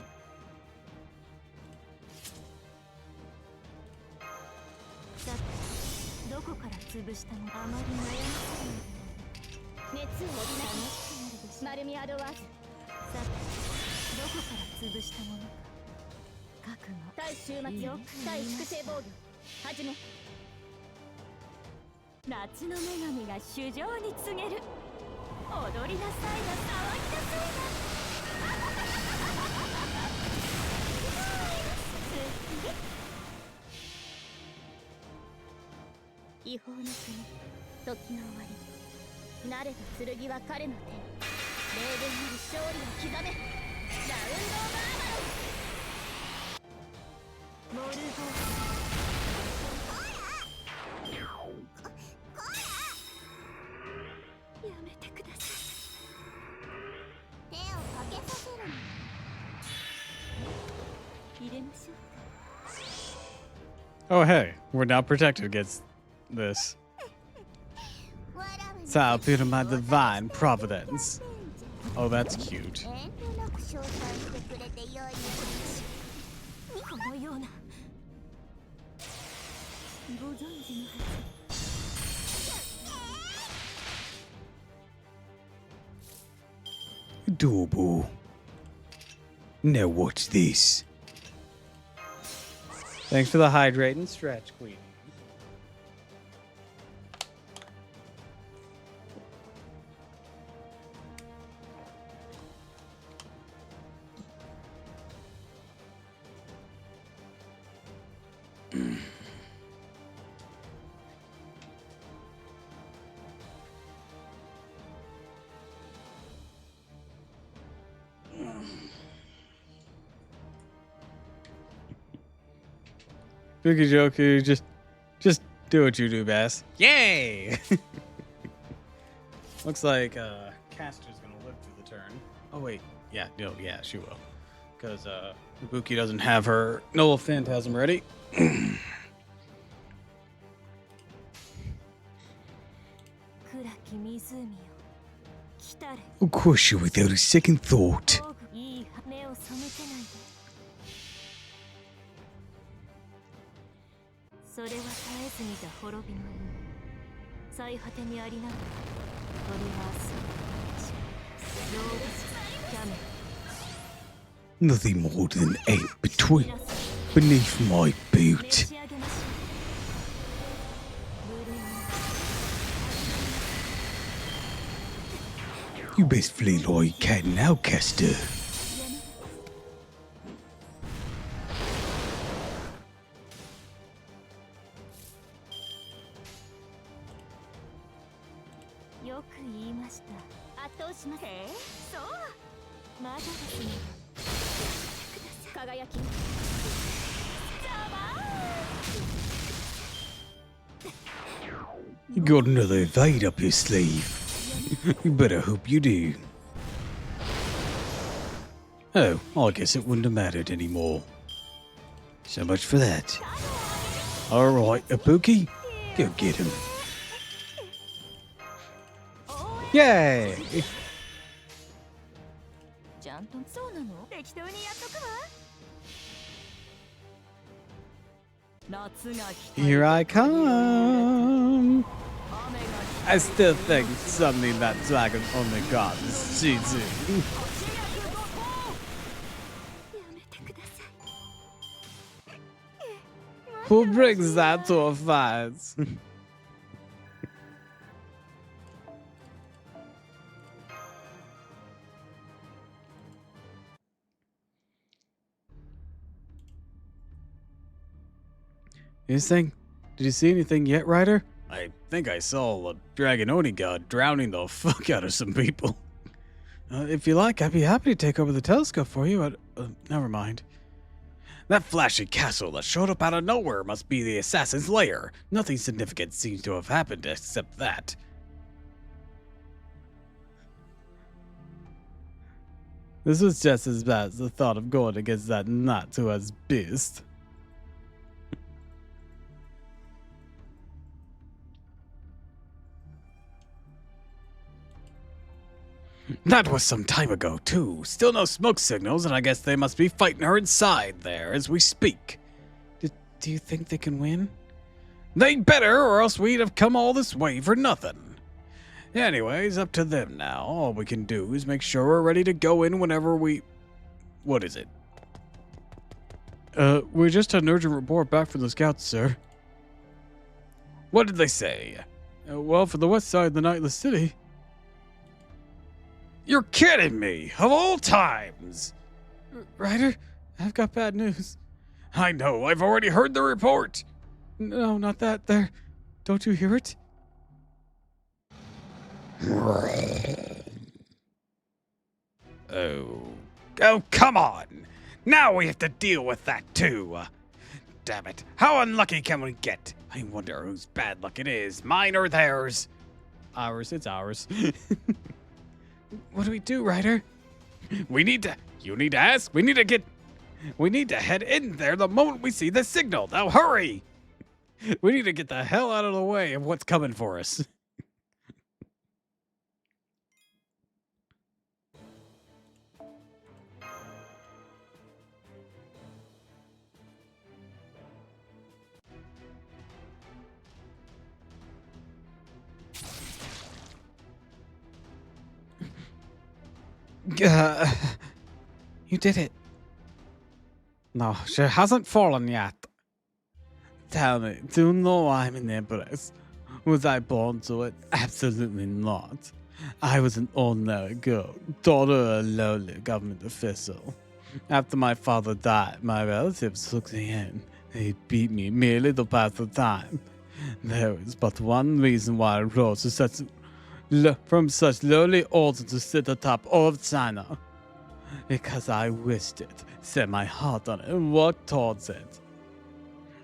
入れましょう Oh, hey, we're now protected against this. か。笑う It's all due to my divine providence. Oh, that's cute. 遠慮なく紹介してくれてよいのかしら。このようなご存知のはず。 Doppel. Now watch this. Thanks for the hydrate and stretch, Queen. Spooky Joku, just do what you do best. Yay! Looks like Caster's gonna live through the turn. Oh wait, yeah, no, yeah, she will, because Ibuki doesn't have her Noble Phantasm ready. I'll crush you without a second thought. いい目を背けないで。それは絶えず見た滅びの最果てにありながらトリマースローデスキャメ Nothing more than ink beneath my 召 boot. し上げましょう。無類の You best flee like a cat and out, Caster. よく言いました。圧倒します。へえ、そう。まだですね。輝き。You got another evade up your sleeve. You better hope you do. Oh, I guess it wouldn't have mattered anymore. So much for that. Alright, Ibuki, go get him. Yay! ちゃんとそうなの？適当にやっとくわ。 夏が来た Here I come. 雨が I still think something that dragon only got is Shizu. やめてください。 Who brings that to a fight? Anything? Did you see anything yet, Ryder? I think I saw a Dragon Oni god drowning the fuck out of some people. If you like, I'd be happy to take over the telescope for you, but never mind. That flashy castle that showed up out of nowhere must be the assassin's lair. Nothing significant seems to have happened except that. This was just as bad as the thought of going against that nut who has beast. That was some time ago, too. Still no smoke signals, and I guess they must be fighting her inside there as we speak. Do you think they can win? They'd better, or else we'd have come all this way for nothing. Anyways, up to them now. All we can do is make sure we're ready to go in whenever we... What is it? We just had an urgent report back from the scouts, sir. What did they say? Well, for the west side of the Nightless City... You're kidding me! Of all times! Ryder, I've got bad news. I know, I've already heard the report! No, not that. There. Don't you hear it? Oh, come on! Now we have to deal with that too! Damn it, how unlucky can we get? I wonder whose bad luck it is, mine or theirs? Ours, it's ours. What do we do, Ryder? You need to ask. We need to get... We need to head in there the moment we see the signal. Now hurry! We need to get the hell out of the way of what's coming for us. You did it. No, she hasn't fallen yet. Tell me, do you know I'm an empress? Was I born to it? Absolutely not. I was an ordinary girl, daughter of a lowly government official. After my father died, my relatives took me in. They beat me merely to pass the time. There is but one reason why I rose to from such lowly order to sit atop all of China. Because I wished it, set my heart on it, and worked towards it.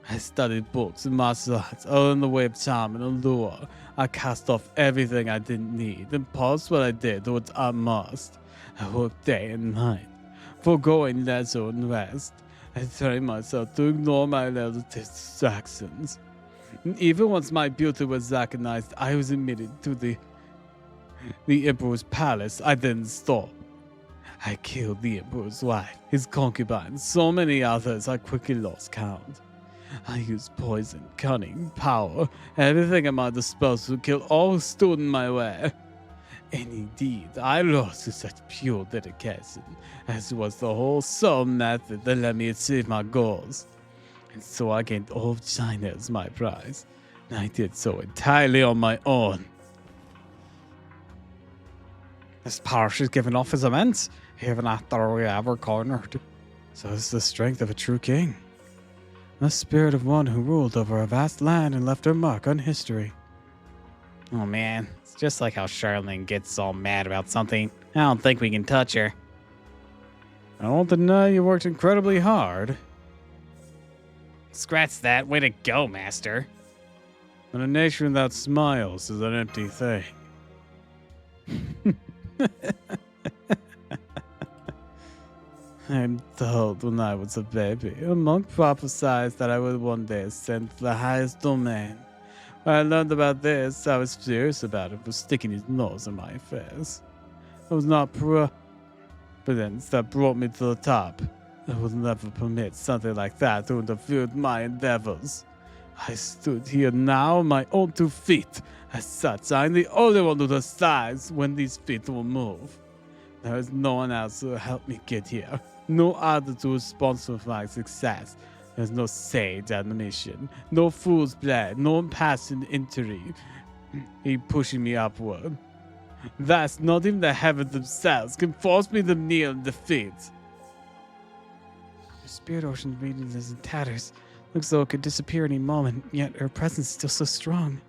I studied books and martial arts, all in the way of charm and allure. I cast off everything I didn't need and paused what I did to its utmost. I worked day and night, foregoing leisure and rest. I trained myself to ignore my relatives' distractions. And even once my beauty was recognized, I was admitted to the Emperor's palace. I didn't stop. I killed the Emperor's wife, his concubines, so many others I quickly lost count. I used poison, cunning, power, everything at my disposal to kill all who stood in my way. And indeed, I rose to such pure dedication, as was the whole sole method that let me achieve my goals. And so I gained all of China as my prize, and I did so entirely on my own. This power she's given off is immense, even after we ever cornered. So is the strength of a true king. The spirit of one who ruled over a vast land and left her mark on history. Oh man, it's just like how Charlene gets all mad about something. I don't think we can touch her. I won't deny you worked incredibly hard. Scratch that. Way to go, Master. But a nation without smiles is an empty thing. I'm told when I was a baby, a monk prophesied that I would one day ascend to the highest domain. When I learned about this, I was furious about him for sticking his nose in my face. I was not confidence that brought me to the top. I would never permit something like that to interfere with my endeavors. I stood here now on my own 2 feet. As such, I'm the only one who decides when these feet will move. There is no one else who will help me get here. No other to responsible for my success. There's no sage admonition, no fool's blade, no impassioned entry. He pushing me upward. Thus, not even the heavens themselves can force me to kneel in defeat. Your spirit ocean radiance is in tatters. Looks though it could disappear any moment, yet her presence is still so strong.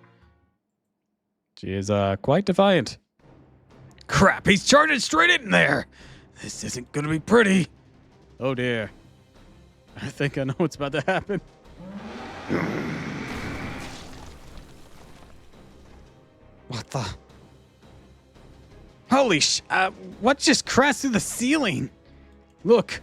She is quite defiant. Crap, he's charging straight in there. This isn't gonna be pretty. Oh dear. I think I know what's about to happen. What the? Holy what just crashed through the ceiling? Look.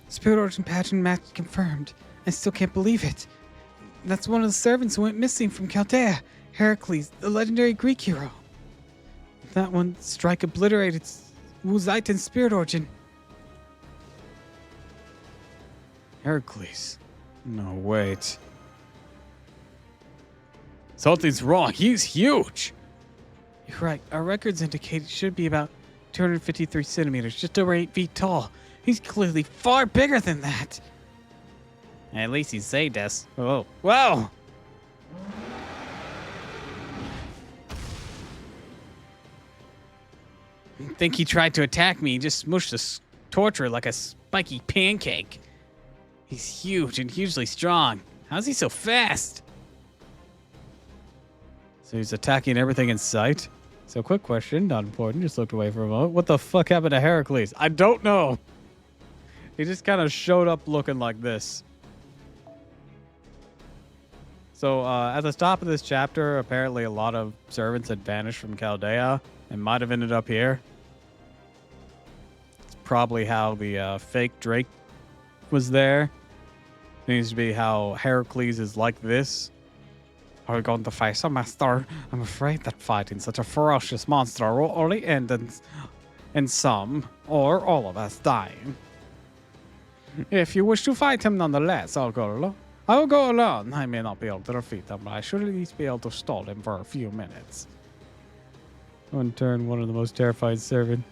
Spirit origin pattern match confirmed. I still can't believe it. That's one of the servants who went missing from Chaldea. Heracles, the legendary Greek hero. That one strike obliterated Wu Zaitan's spirit origin. Heracles. No, wait. Something's wrong. He's huge. You're right. Our records indicate it should be about 253 centimeters, just over 8 feet tall. He's clearly far bigger than that. At least he saved us. Oh, wow. I think he tried to attack me. He just smushed the torture like a spiky pancake. He's huge and hugely strong. How's he so fast? So he's attacking everything in sight? So quick question, not important, just looked away for a moment. What the fuck happened to Heracles? I don't know. He just kind of showed up looking like this. So at the top of this chapter, apparently a lot of servants had vanished from Chaldea and might have ended up here. It's probably how the fake Drake was there. Needs to be how Heracles is like this. Are we going to face a master? I'm afraid that fighting such a ferocious monster will only end in some or all of us dying. If you wish to fight him nonetheless, I'll go alone. I will go alone. I may not be able to defeat him, but I should at least be able to stall him for a few minutes. One turn, one of the most terrified servant.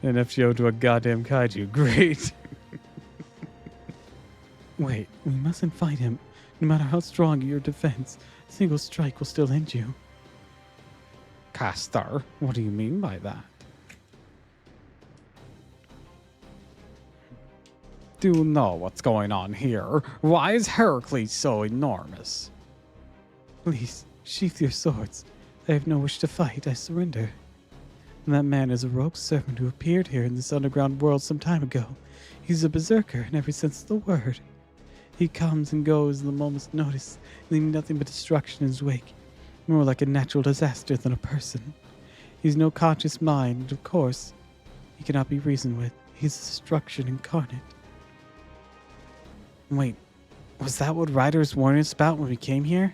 An FGO to a goddamn kaiju. Great. Wait, we mustn't fight him. No matter how strong your defense, a single strike will still end you. Caster, what do you mean by that? Do you know what's going on here? Why is Heracles so enormous? Please, sheath your swords. I have no wish to fight. I surrender. And that man is a rogue servant who appeared here in this underground world some time ago. He's a berserker in every sense of the word. He comes and goes in the moment's notice, leaving nothing but destruction in his wake. More like a natural disaster than a person. He's no conscious mind, and of course, he cannot be reasoned with. He's destruction incarnate. Wait, was that what Ryder's warned us about when we came here?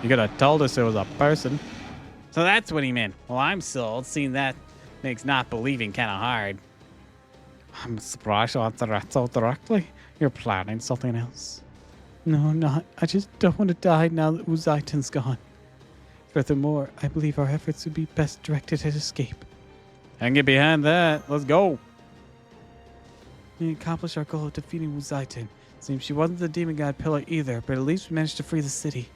You could have told us it was a person. So that's what he meant. Well, I'm sold. Seeing that makes not believing kind of hard. I'm surprised you answered that so directly. You're planning something else. No, I'm not. I just don't want to die now that Uzaitan's gone. Furthermore, I believe our efforts would be best directed at escape. I can get behind that. Let's go. We accomplished our goal of defeating Uzaitan. Seems she wasn't the demon god pillar either, but at least we managed to free the city.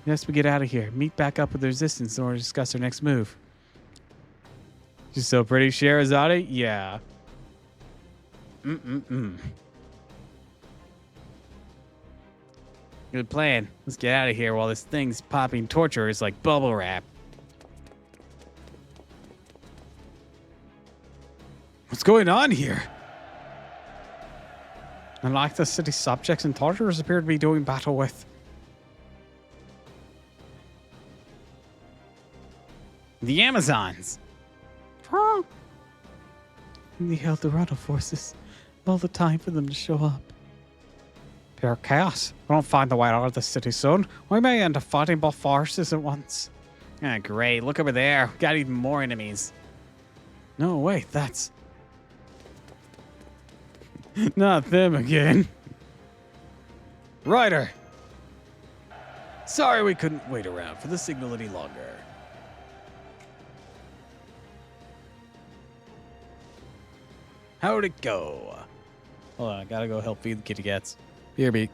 Next, we get out of here. Meet back up with the resistance in order to discuss our next move. She's so pretty, Sherazade? Yeah. Good plan. Let's get out of here while this thing's popping torturers like bubble wrap. What's going on here? Unlike the city's subjects and torturers appear to be doing battle with. The Amazons. The El Dorado forces. All the time for them to show up. Pure chaos. We don't find the way out of the city soon. We may end up fighting both forces at once. Ah, great. Look over there. We got even more enemies. No, wait, that's... not them again. Ryder! Sorry we couldn't wait around for the signal any longer. How'd it go? Hold on, I gotta go help feed the kitty cats. BRB.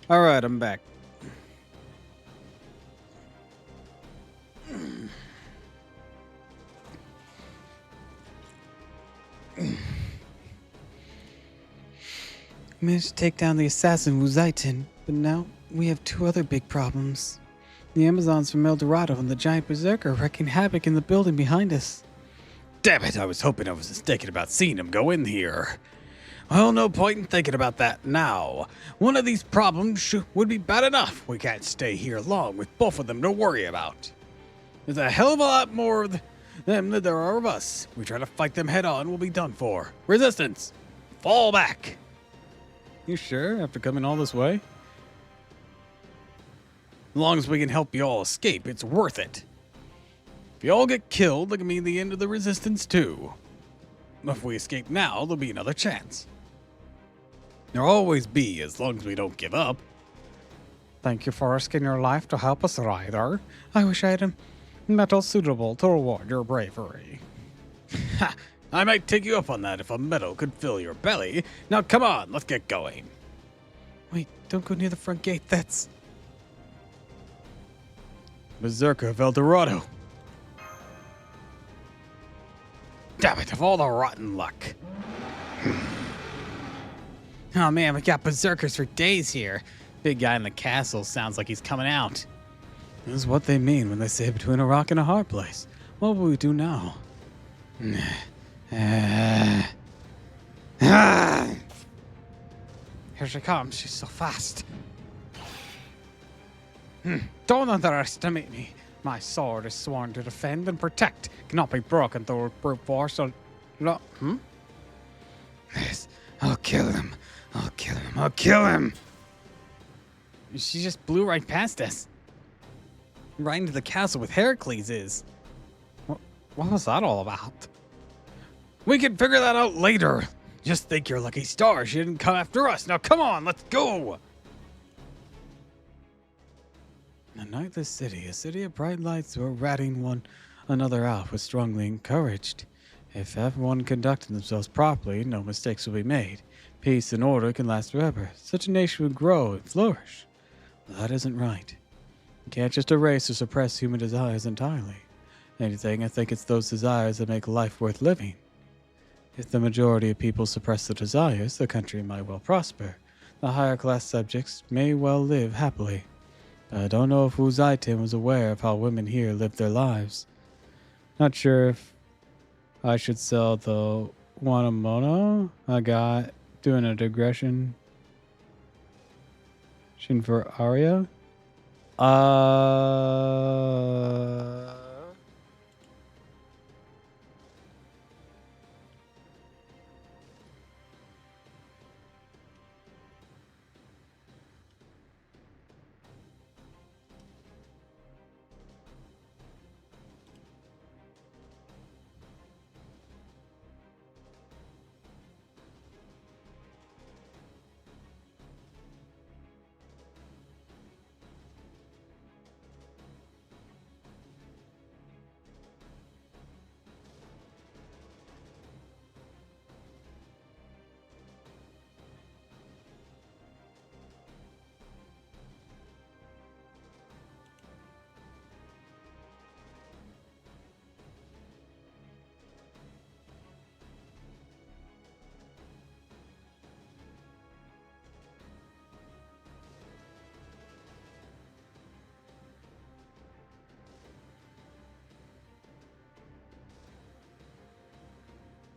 All right, I'm back. Managed to take down the assassin Wu Zaitin, but now we have two other big problems. The Amazons from El Dorado and the giant berserker wreaking havoc in the building behind us. Damn it, I was hoping I was mistaken about seeing him go in here. Well, no point in thinking about that now. One of these problems would be bad enough. We can't stay here long with both of them to worry about. There's a hell of a lot more of them than there are of us. We try to fight them head on, we'll be done for. Resistance! Fall back! You sure? After coming all this way? As long as we can help you all escape, it's worth it. If you all get killed, that can mean the end of the resistance too. If we escape now, there'll be another chance. There'll always be, as long as we don't give up. Thank you for risking your life to help us, Ryder. I wish I had a medal suitable to reward your bravery. Ha! I might take you up on that if a medal could fill your belly. Now come on, let's get going. Wait, don't go near the front gate. That's... Berserker of El Dorado. Damn it, of all the rotten luck. Oh man, we got berserkers for days here. Big guy in the castle sounds like he's coming out. This is what they mean when they say between a rock and a hard place. What will we do now? Here she comes, she's so fast. Don't underestimate me. My sword is sworn to defend and protect. Cannot be broken through brute force or... Yes, I'll kill him. I'll kill him. I'll kill him. She just blew right past us. Right into the castle with Heracles is. What was that all about? We can figure that out later. Just think your lucky star she didn't come after us. Now come on, let's go. A nightless city, a city of bright lights were ratting one another out was strongly encouraged. If everyone conducted themselves properly, no mistakes will be made. Peace and order can last forever. Such a nation would grow and flourish. Well, that isn't right. You can't just erase or suppress human desires entirely. Anything, I think it's those desires that make life worth living. If the majority of people suppress their desires, the country might well prosper. The higher class subjects may well live happily. But I don't know if Wu Zaitin was aware of how women here live their lives. Not sure if I should sell the Wanamono I got doing a digression for Arya.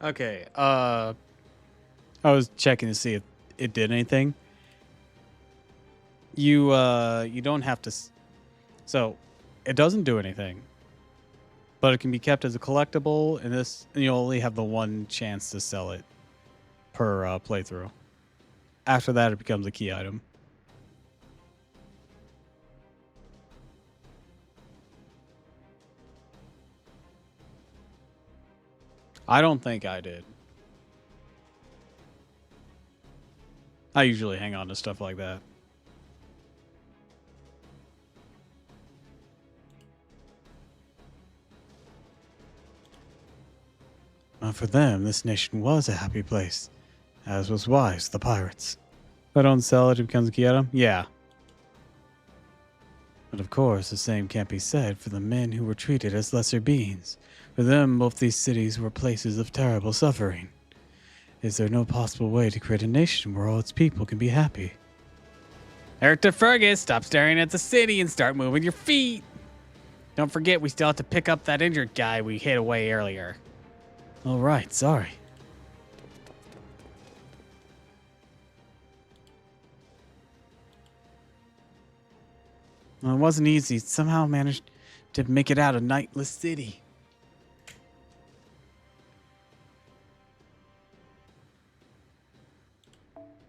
Okay, I was checking to see if it did anything. You don't have to... So, it doesn't do anything. But it can be kept as a collectible, and you only have the one chance to sell it per playthrough. After that, it becomes a key item. I don't think I did. I usually hang on to stuff like that. Well, for them, this nation was a happy place, as was wise, the pirates. If I don't sell it, it becomes a key item? Yeah, But of course, the same can't be said for the men who were treated as lesser beings. For them, both these cities were places of terrible suffering. Is there no possible way to create a nation where all its people can be happy? Agartha Fergus, stop staring at the city and start moving your feet. Don't forget, we still have to pick up that injured guy we hid away earlier. All right, sorry. Well, it wasn't easy. Somehow managed to make it out of Nightless City.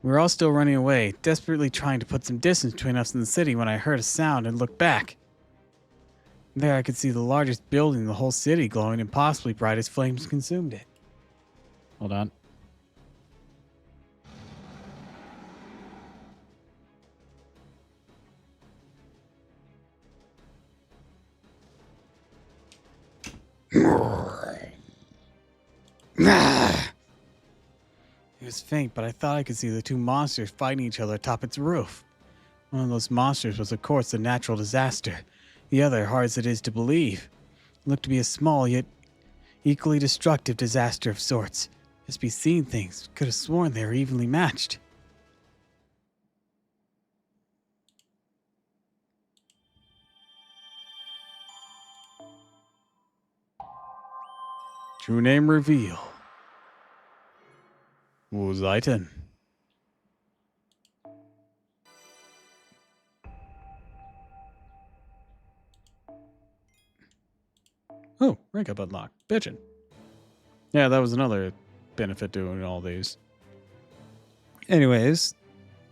We were all still running away, desperately trying to put some distance between us and the city when I heard a sound and looked back. There I could see the largest building in the whole city glowing and possibly bright as flames consumed it. Hold on. It was faint, but I thought I could see the two monsters fighting each other atop its roof. One of those monsters was, of course, a natural disaster. The other, hard as it is to believe, looked to be a small yet equally destructive disaster of sorts. Just be seeing things. Could have sworn they were evenly matched. True name reveal. Wu Zaiten. Oh, rank up unlocked. Bitchin'. Yeah, that was another benefit doing all these. Anyways,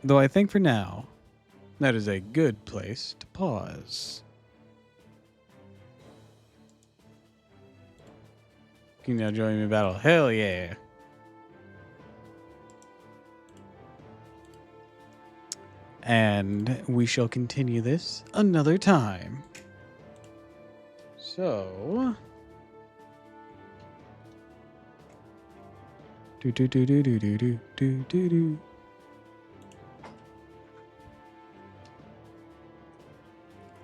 though I think for now, that is a good place to pause. Can you now join me in battle? Hell yeah. And we shall continue this another time. So,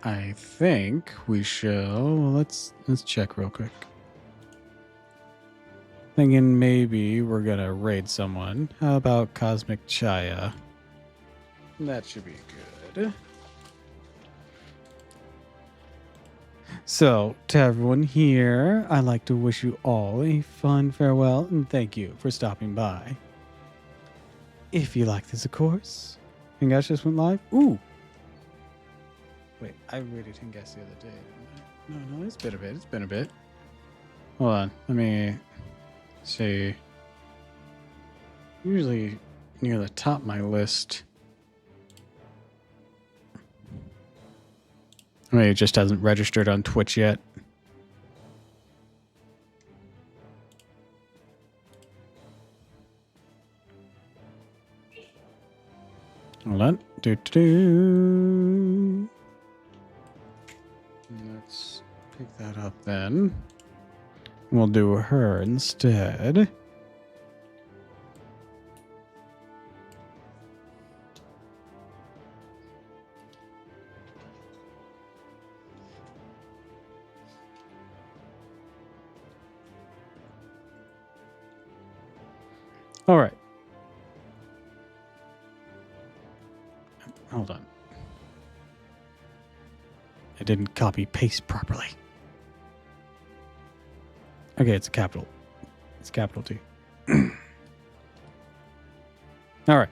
I think we shall. Let's check real quick. Thinking maybe we're gonna raid someone. How about Cosmic Chaya? That should be good. So, to everyone here, I'd like to wish you all a fun farewell and thank you for stopping by. If you like this, of course. And guys just went live? Ooh! Wait, I rated Hingas the other day. No, it's been a bit. It's been a bit. Hold on. Let me see. Usually near the top of my list. I mean, it just hasn't registered on Twitch yet. Hold on. Let's pick that up then. We'll do her instead. All right. Hold on. I didn't copy paste properly. Okay, it's a capital. It's capital T. All right.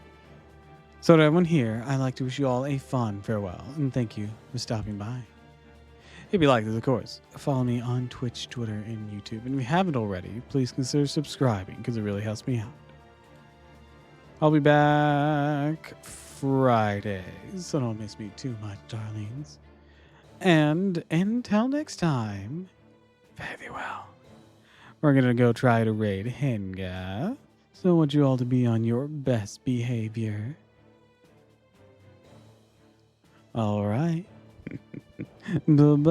So to everyone here, I'd like to wish you all a fun farewell and thank you for stopping by. If you like this, of course, follow me on Twitch, Twitter, and YouTube. And if you haven't already, please consider subscribing because it really helps me out. I'll be back Friday, so don't miss me too much, darlings. And until next time, fare thee well. We're going to go try to raid Henga, so I want you all to be on your best behavior. All right. Bye-bye.